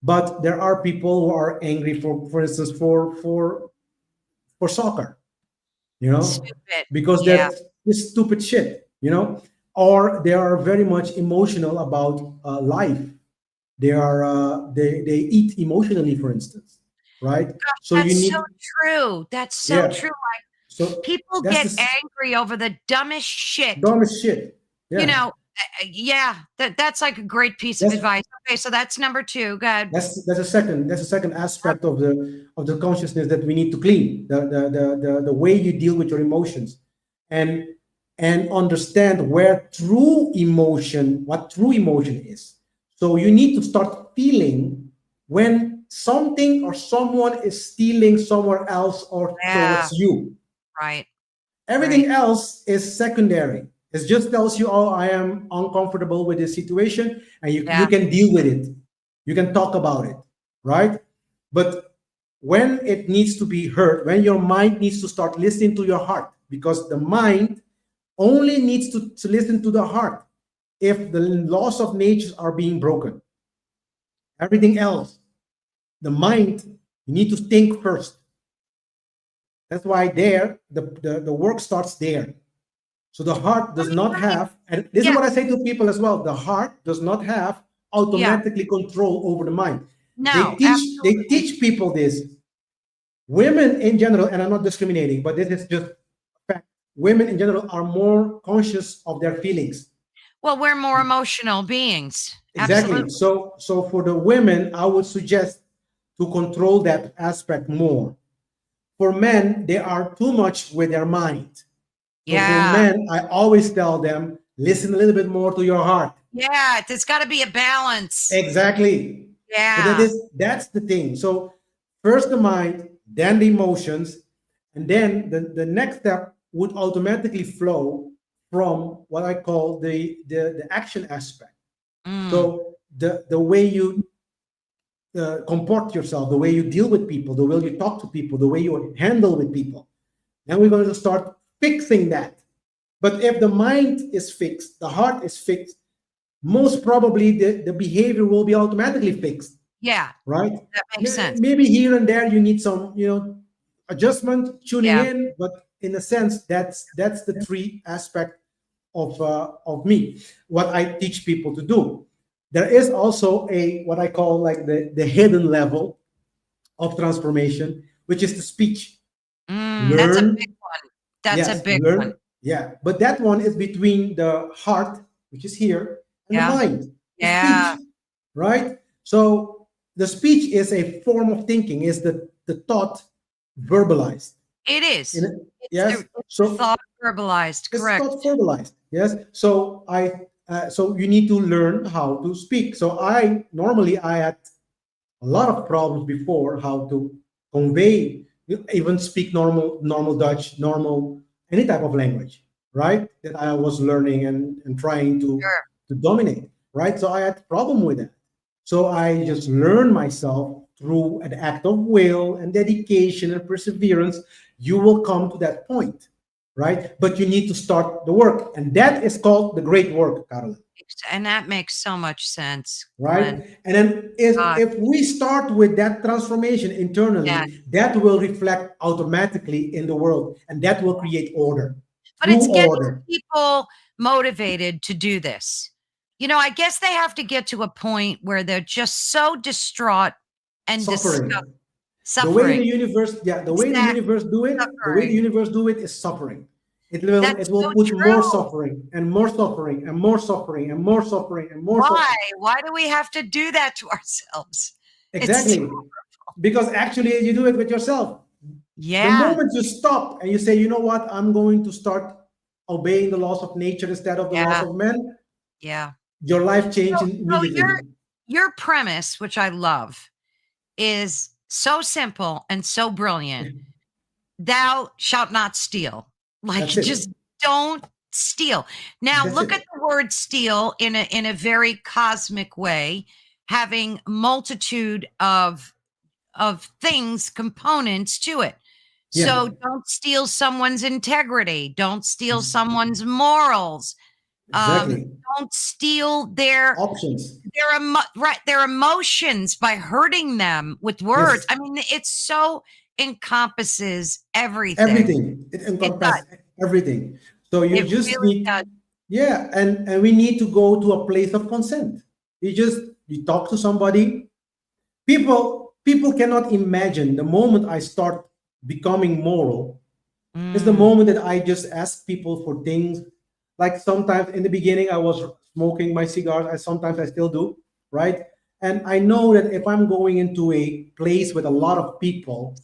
But there are people who are angry for instance, for soccer, you know, Stupid. because Yeah. that's stupid shit, you know, or they are very much emotional about life. They eat emotionally, for instance, right? So you That's so need, true. That's so yeah. true. So People that's get the angry over the dumbest shit. dumbest shit. You Yeah, know, yeah, that's like a great piece of that's advice. Okay, so that's number two. Good. that's a second aspect of the consciousness that we need to clean the way you deal with your emotions, and understand where true emotion what true emotion is. So you need to start feeling when something or someone is stealing somewhere else or Yeah, towards you. right, Everything right. else is secondary. It just tells you, oh, I am uncomfortable with this situation, and you Yeah, can deal with it. You can talk about it, right? But when it needs to be heard, when your mind needs to start listening to your heart, because the mind only needs to listen to the heart if the laws of nature are being broken. Everything else, the mind, you need to think first. That's why there, the work starts there. So the heart does not have, and this is yeah, what I say to people as well, the heart does not have yeah. automatically control over the mind. No, They absolutely. teach people this. Women in general, and I'm not discriminating, but this is just a fact. Women in general are more conscious of their feelings. Well, we're more emotional beings. Exactly. Absolutely. So for the women, I would suggest to control that aspect more. For men, they are too much with their mind. So for Yeah, men, I always tell them, listen a little bit more to your heart. yeah. There's got to be a balance. Exactly. So Yeah, that's the thing. So first the mind, then the emotions, and then the next step would automatically flow from what I call the action aspect. mm, So the way you comport yourself, the way you deal with people, the way you talk to people, the way you handle with people. Then we're going to start fixing that. But if the mind is fixed, the heart is fixed, most probably the behavior will be automatically fixed, yeah. right? That makes sense. Maybe here and there you need some, adjustment, tuning Yeah. in, but in a sense, that's the three aspect of me. What I teach people to do. There is also a what I call like the hidden level of transformation, which is the speech. That's a big Learn, one. That's a yes, big one. learn, yeah. But that one is between the heart, which is here, and the Yeah, mind, the yeah. speech, right? So the speech is a form of thinking, is the thought verbalized. It is. Yes. It's the So thought verbalized. it's thought Correct. verbalized. Yes. So you need to learn how to speak. So I had a lot of problems before how to convey, even speak normal Dutch, normal any type of language, right? That I was learning and trying Sure. to dominate, right? So I had problem with that. So I just learned myself through an act of will and dedication and perseverance. You will come to that point, right? But you need to start the work, and that is called the great work, Carolyn, And that makes so much sense, Glenn. right? And then God, if we start with that transformation yeah. internally, that will reflect automatically in the world, and that will create order, But true it's getting order. people motivated to do this. I guess they have to get to a point where they're just so distraught and Suffering. The way suffering. the universe, yeah, the way the Exactly. universe do it, the way the Suffering. universe do it is suffering. it That's will so put more true. suffering and more suffering and more suffering and more suffering and more Why? suffering. Why do we have to do that to ourselves? It's Exactly. Because actually you do it with yourself. The yeah, moment you stop and you say, you know what, I'm going to start obeying the laws of nature instead of the laws yeah, of men, yeah. your life So, changes so immediately. your premise, which I love, is so simple and so brilliant. Thou shalt not steal. Like, That's it. just don't steal. Now, That's look at it. the word steal in a very cosmic way, having multitude of things, components to it. Yeah. So don't steal someone's integrity. Don't steal someone's morals. Um, Exactly. don't steal their emotions by hurting them with words. Yes. I mean, it so encompasses everything. Everything. It It does. encompasses everything. So you It just really need, does. yeah, and we need to go to a place of consent. You talk to somebody. People cannot imagine the moment I start becoming moral is the Mm, moment that I just ask people for things. Like sometimes in the beginning, I was smoking my cigars. Sometimes I still do, right? And I know that if I'm going into a place with a lot of people,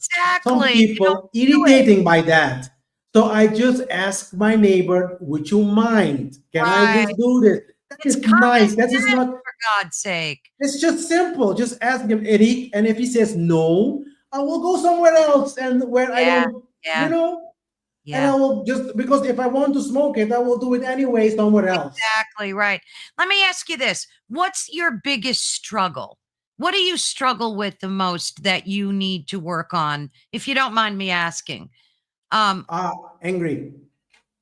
some exactly. You don't people do it. irritating by that. So I just ask my neighbor, would you mind? Can I Right. just do this? That It's is common nice. That is sense, not, for God's sake. it's just simple. Just ask him, Eric. And if he says no, I will go somewhere else and where I Yeah. don't, you Yeah. know, and I Yeah. will just, because if I want to smoke it, I will do it anyway somewhere else. Exactly right. Let me ask you this. What's your biggest struggle? What do you struggle with the most that you need to work on, if you don't mind me asking? Um, Ah, angry.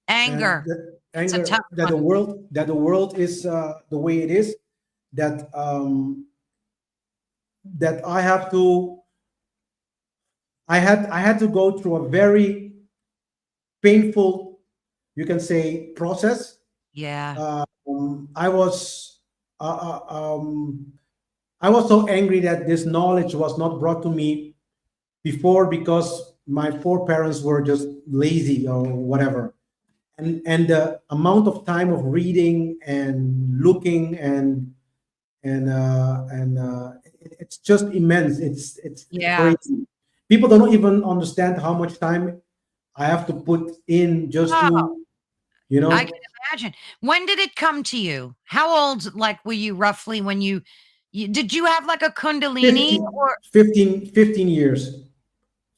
And anger. the It's a tough anger that one. the world is the way it is, that that I had to go through a very painful, you can say, process. Yeah. I was uh, uh, um, I was so angry that this knowledge was not brought to me before, because my foreparents were just lazy or whatever. And the amount of time of reading and looking it's just immense. It's Yeah. crazy. People don't even understand how much time I have to put in just Oh, to, you I can know, imagine. When did it come to you? How old, like, were you roughly when you did you have like a kundalini 15, or 15 years.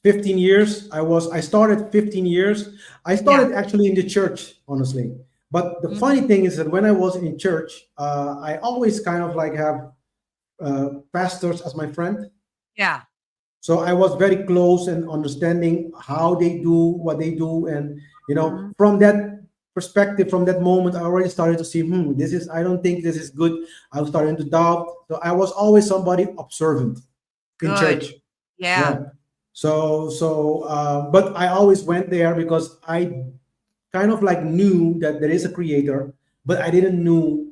15 years. I started 15 years. I yeah. started actually in the church, honestly. But the Mhm. funny thing is that when I was in church, I always kind of like have pastors as my friend. Yeah. So I was very close and understanding how they do what they do. And, Mhm. from that perspective, from that moment, I already started to see, I don't think this is good. I was starting to doubt. So I was always somebody observant in Good. church. Yeah. Yeah. But I always went there because I kind of like knew that there is a creator, but I didn't know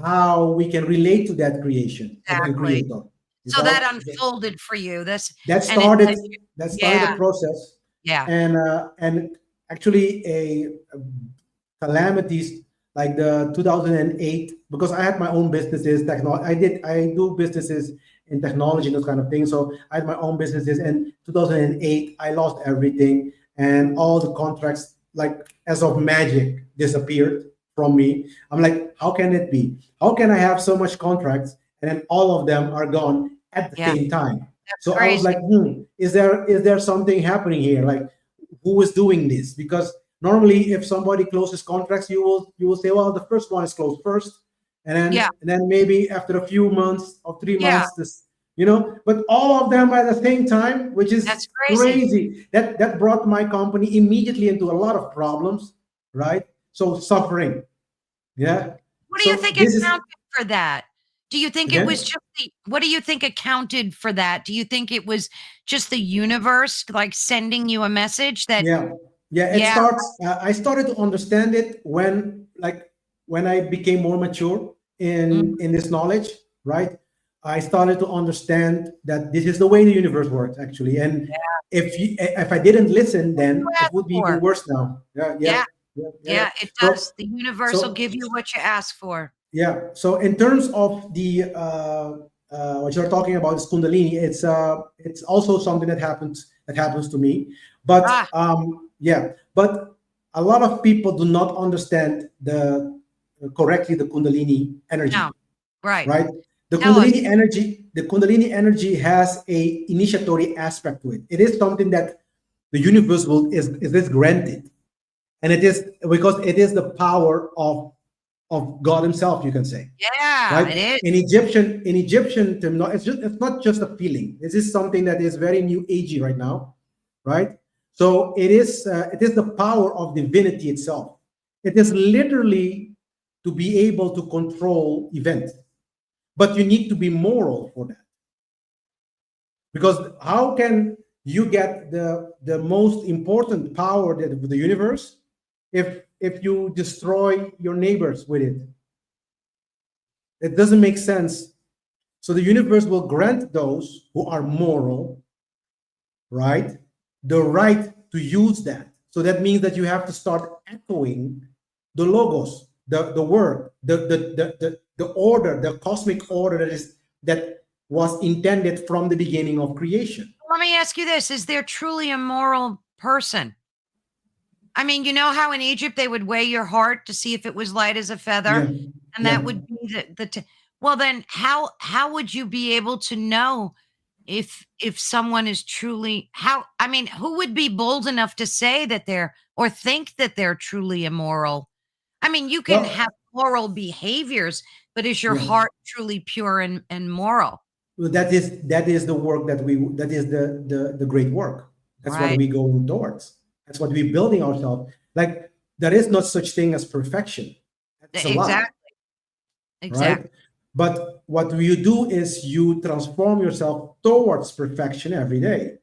how we can relate to that creation and Exactly. creator. So that So unfolded for you. This that and it started led you. that started a Yeah. process, Yeah. and actually a calamities like the 2008, because I had my own businesses. I do businesses in technology and those kind of things. So I had my own businesses. And 2008, I lost everything, and all the contracts, like as of magic, disappeared from me. I'm like, how can it be? How can I have so much contracts and then all of them are gone at the Yeah. same time? That's So I was crazy. like, is there something happening here? Like, who is doing this? Because normally, if somebody closes contracts, you will say, well, the first one is closed first, and Yeah. then maybe after a few months or three Yeah. months, this, but all of them at the same time, which That's is crazy. crazy. That brought my company immediately into a lot of problems, right? So suffering, yeah. What do you So think this is accounted for that? Do you think it was again, just what do you think accounted for that? Do you think it was just the universe like sending you a message that yeah, yeah. It yeah, starts. I started to understand it when I became more mature mm, in this knowledge, right? I started to understand that this is the way the universe works, actually. And if I didn't listen, what you then it asked would be even for? worse now. Yeah, Yeah, yeah, Yeah, yeah, yeah. Yeah, it So, does. The universe will so give you what you ask for. yeah. So in terms of the what you're talking about is Kundalini, it's also something that happens to me. But Ah, yeah, but a lot of people do not understand correctly the Kundalini no. energy, Right. right? Tell us. The Kundalini energy has a initiatory aspect to it. It is something that the universe is this granted, and it is because it is the power of God Himself, you can say, Yeah, right? it is. In Egyptian term, it's not just a feeling. This is something that is very new agey right now, right? So it is the power of divinity itself. It is literally to be able to control events, but you need to be moral for that, because how can you get the most important power that of the universe if you destroy your neighbors with it? It doesn't make sense. So the universe will grant those who are moral, right, the right to use that. So that means that you have to start echoing the logos, the word, the order, the cosmic order that was intended from the beginning of creation. Let me ask you this. Is there truly a moral person? I mean, you know how in Egypt they would weigh your heart to see if it was light as a feather, Yeah, and yeah. that would be well, then how would you be able to know if someone is truly how I mean, who would be bold enough to say that they're or think that they're truly immoral? I mean, you can have Well, moral behaviors, but is your yeah. heart truly pure and moral? Well, that is the work that is the great work. That's what Right. we go towards. That's what we're building ourselves. Like, there is not such thing as perfection. That's a lie, Exactly. Exactly. right? But what you do is you transform yourself towards perfection every day,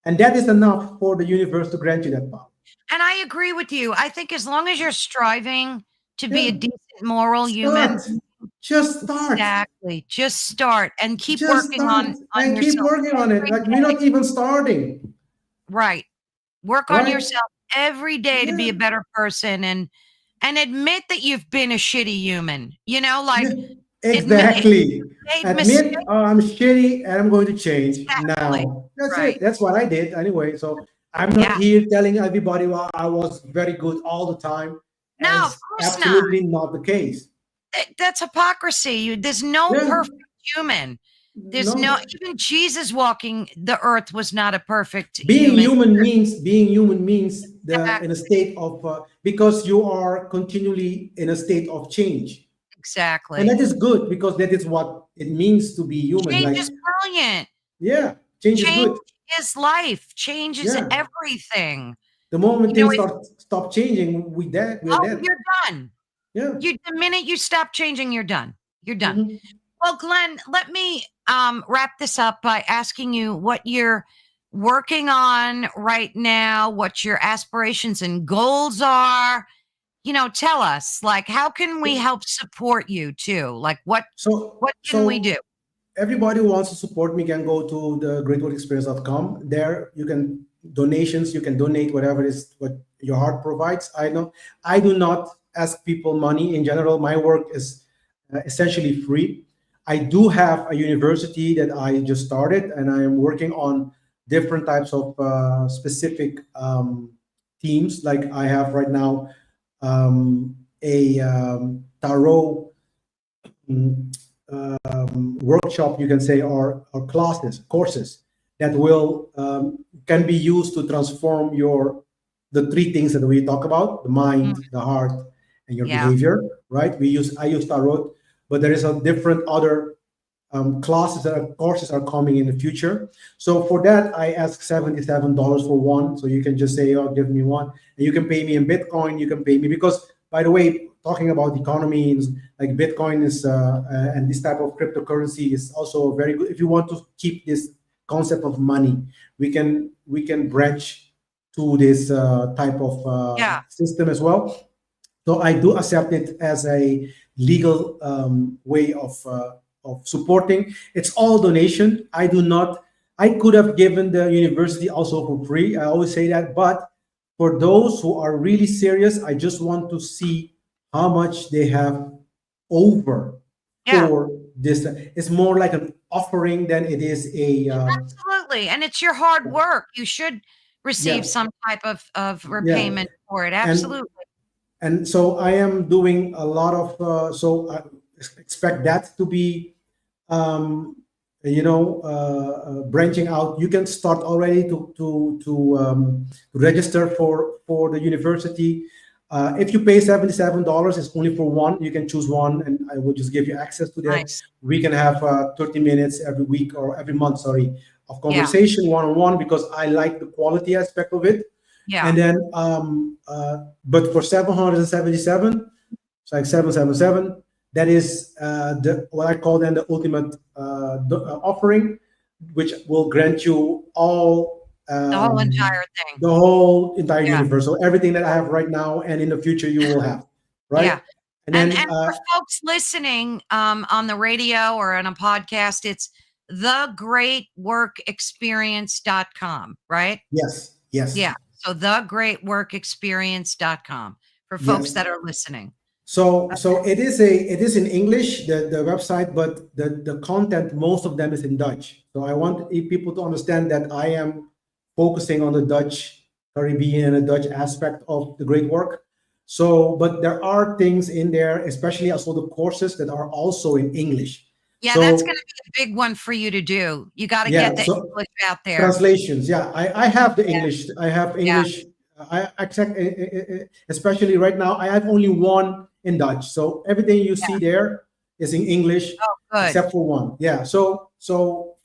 and that is enough for the universe to grant you that power. And I agree with you. I think as long as you're striving to be a Yeah, decent moral human, start. Just start. exactly, just start and keep Just working start on and keep yourself working on it. every Like, we're day. not even starting, Right. Work on right? yourself every day to be Yeah, a better person and admit that you've been a shitty human. You know, yeah, like admit exactly. made Admit, mistakes. oh, I'm shitty and I'm going to change Exactly. now. That's Right. it. That's what I did anyway. So I'm not Yeah. here telling everybody, well, I was very good all the time. No, of As course not. absolutely not the case. That's hypocrisy. There's no Yeah, perfect human. There's no no. even Jesus walking the earth was not a perfect Being human. human means the in a Exactly. state of because you are continually in a state of change, and Exactly. that is good because that is what it means to be human. Change Like, is brilliant. yeah, change is Change good. is life. Change is Yeah, everything. the moment You know, things if stop changing, we're oh, dead. you're done. Yeah. The minute you stop changing, you're done. You're done. Mhm. Well, Glenn, let me wrap this up by asking you what you're working on right now, what your aspirations and goals are. You know, tell us, like, how can we help support you too? Like, So what can we do? so everybody who wants to support me can go to the greatworkexperience.com. There you can donations, you can donate whatever is what your heart provides. I do not ask people money in general. My work is essentially free. I do have a university that I just started, and I am working on different types of specific themes. Like, I have right now a tarot mm, workshop, you can say, or courses that will can be used to transform the three things that we talk about: the Mm, mind, the heart, and your yeah. behavior. Right? I use tarot, but there is a different other classes courses are coming in the future. So for that, I ask $77 for one. So you can just say, "Oh, give me one," and you can pay me in Bitcoin. You can pay me because, by the way, talking about economies, like Bitcoin is and this type of cryptocurrency is also very good. If you want to keep this concept of money, we can branch to this type of Yeah. system as well. So I do accept it as a legal way of supporting. It's all donation. I do not. I could have given the university also for free. I always say that, but for those who are really serious, I just want to see how much they have over Yeah, for this. It's more like an offering than it is a absolutely. And it's your hard work. You should receive yeah, some type of yeah. repayment for it. And Absolutely. and so I am doing a lot of so I expect that to be um, branching out. You can start already to register for the university. If you pay $77, it's only for one. You can choose one, and I will just give you access to that. Nice. We can have 30 minutes every week or every month, sorry, of Yeah. conversation one on one, because I like the quality aspect of it. Yeah. And then, but for 777, it's like 777. That is the what I call then the ultimate offering, which will grant you all The whole entire thing. the whole entire Yeah. universe. So everything that I have right now and in the future you will have, right? Yeah. And And then for folks listening on the radio or on a podcast, it's thegreatworkexperience.com, right? yes, yes, Yeah. So thegreatworkexperience.com for folks yes. that are listening. So it is in English, the website, but the content, most of them is in Dutch. So I want people to understand that I am focusing on the Dutch Caribbean and the Dutch aspect of the great work. So, but there are things in there, especially also the courses that are also in English. Yeah, that's So going to be a big one for you to do. You got to yeah, get the so English out there. translations, yeah, I have the Yeah. English. I have Yeah. English. I accept, especially right now. I have only one in Dutch, so everything you see there is in English, Oh, good. except for one. Yeah. So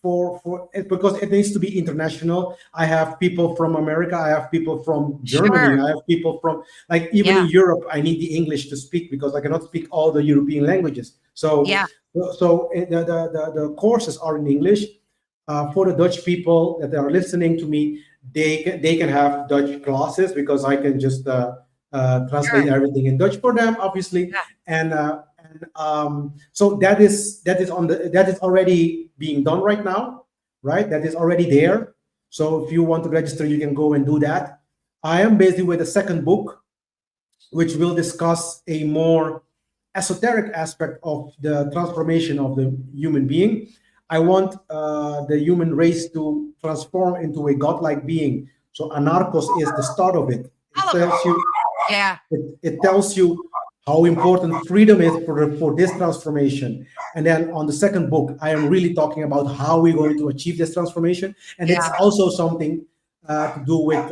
for it, because it needs to be international. I have people from America. I have people from Germany. Sure. I have people from, like, even in Yeah. Europe. I need the English to speak because I cannot speak all the European languages. So Yeah. the courses are in English. For the Dutch people that are listening to me, they can have Dutch classes because I can just translate Sure. everything in Dutch for them, obviously. Yeah. And so that is already being done right now, right? That is already there. So if you want to register, you can go and do that. I am busy with a second book, which will discuss a more esoteric aspect of the transformation of the human being. I want the human race to transform into a godlike being. So anarchos is the start of it. It tells you, Yeah. it tells you how important freedom is for this transformation. And then on the second book, I am really talking about how we're going to achieve this transformation. And it's Yeah. also something to do with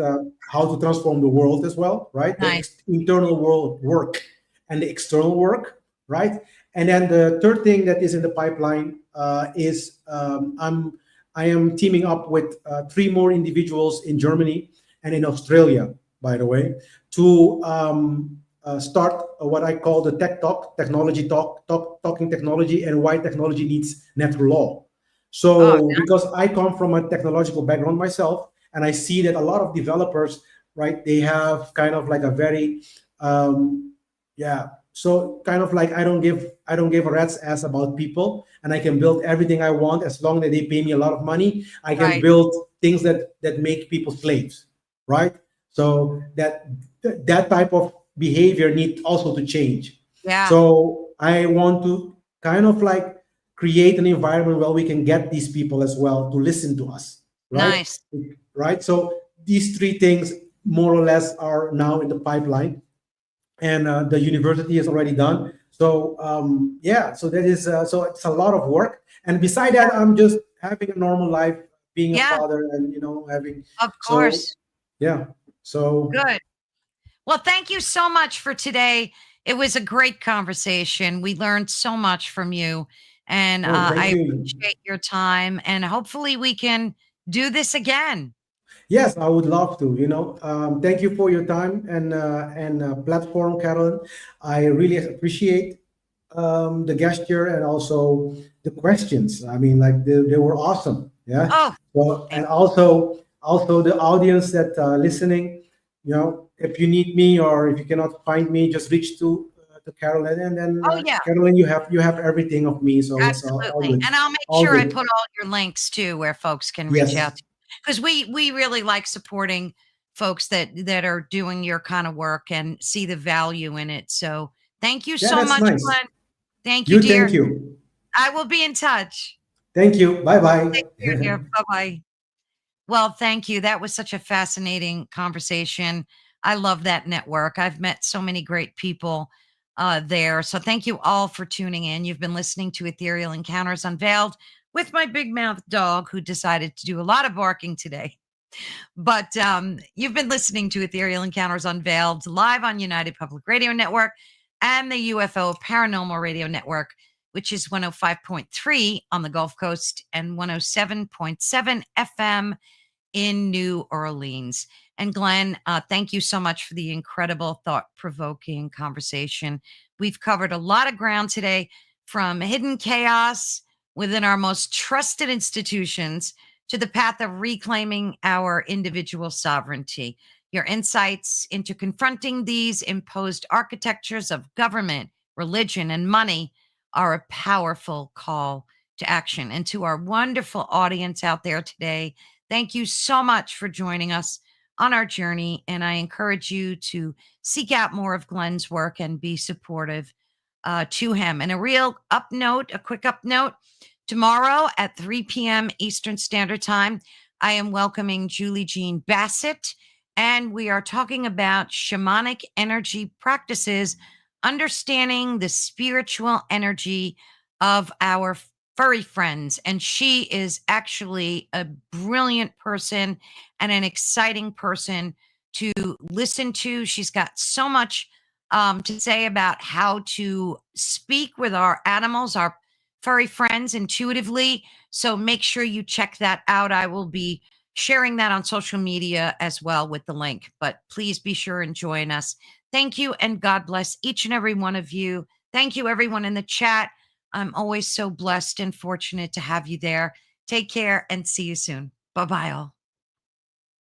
how to transform the world as well, right? Nice. The internal world work and the external work, right? And then the third thing that is in the pipeline is I am teaming up with 3 more individuals in Germany and in Australia, by the way, to start what I call the tech talk, technology talking technology, and why technology needs natural law. Oh, So because I come from a technological background myself, and I see that a lot of developers, right, they have kind of like a very yeah, so kind of like I don't give a rat's ass about people, and I can build everything I want as long as they pay me a lot of money. I can right. build things that make people slaves, right? So that type of behavior needs also to change. Yeah. So I want to kind of like create an environment where we can get these people as well to listen to us, right? Nice. Right. So these 3 things more or less are now in the pipeline, and the university is already done. So yeah, so that is so it's a lot of work. And beside that, I'm just having a normal life, being a Yeah. father, and having Of so course. yeah. So Good. Well, thank you so much for today. It was a great conversation. We learned so much from you, and oh, thank I you. appreciate your time. And hopefully, we can do this again. Yes, I would love to. Thank you for your time and platform, Carolyn. I really appreciate the gesture and also the questions. I mean, like they were awesome. Yeah. Oh, So thank and also the audience that listening. If you need me or if you cannot find me, just reach to Carolyn, and then Oh, yeah, Carolyn, you have everything of me, so it's all absolutely. good. And I'll make All sure I good. put all your links too, where folks can reach Yes. out to, because we really like supporting folks that are doing your kind of work and see the value in it. So thank you Yeah, so that's much, nice. Glenn. Thank you, dear. Thank you. I will be in touch. Thank you. Bye Take bye. care, dear. Bye-bye. Well, thank you. That was such a fascinating conversation. I love that network. I've met so many great people there. So thank you all for tuning in. You've been listening to Ethereal Encounters Unveiled with my big mouth dog who decided to do a lot of barking today. But you've been listening to Ethereal Encounters Unveiled live on United Public Radio Network and the UFO Paranormal Radio Network, which is 105.3 on the Gulf Coast and 107.7 FM in New Orleans. And Glenn, thank you so much for the incredible, thought provoking conversation. We've covered a lot of ground today, from hidden chaos within our most trusted institutions to the path of reclaiming our individual sovereignty. Your insights into confronting these imposed architectures of government, religion, and money are a powerful call to action. And to our wonderful audience out there today, thank you so much for joining us on our journey. And I encourage you to seek out more of Glenn's work and be supportive to him. And a quick up note, tomorrow at 3 p.m. Eastern Standard Time, I am welcoming Julie Jean Bassett, and we are talking about shamanic energy practices, understanding the spiritual energy of our furry friends. And she is actually a brilliant person and an exciting person to listen to. She's got so much to say about how to speak with our animals, our furry friends, intuitively. So make sure you check that out. I will be sharing that on social media as well with the link, but please be sure and join us. Thank you, and God bless each and every one of you. Thank you, everyone in the chat. I'm always so blessed and fortunate to have you there. Take care and see you soon. Bye bye, all.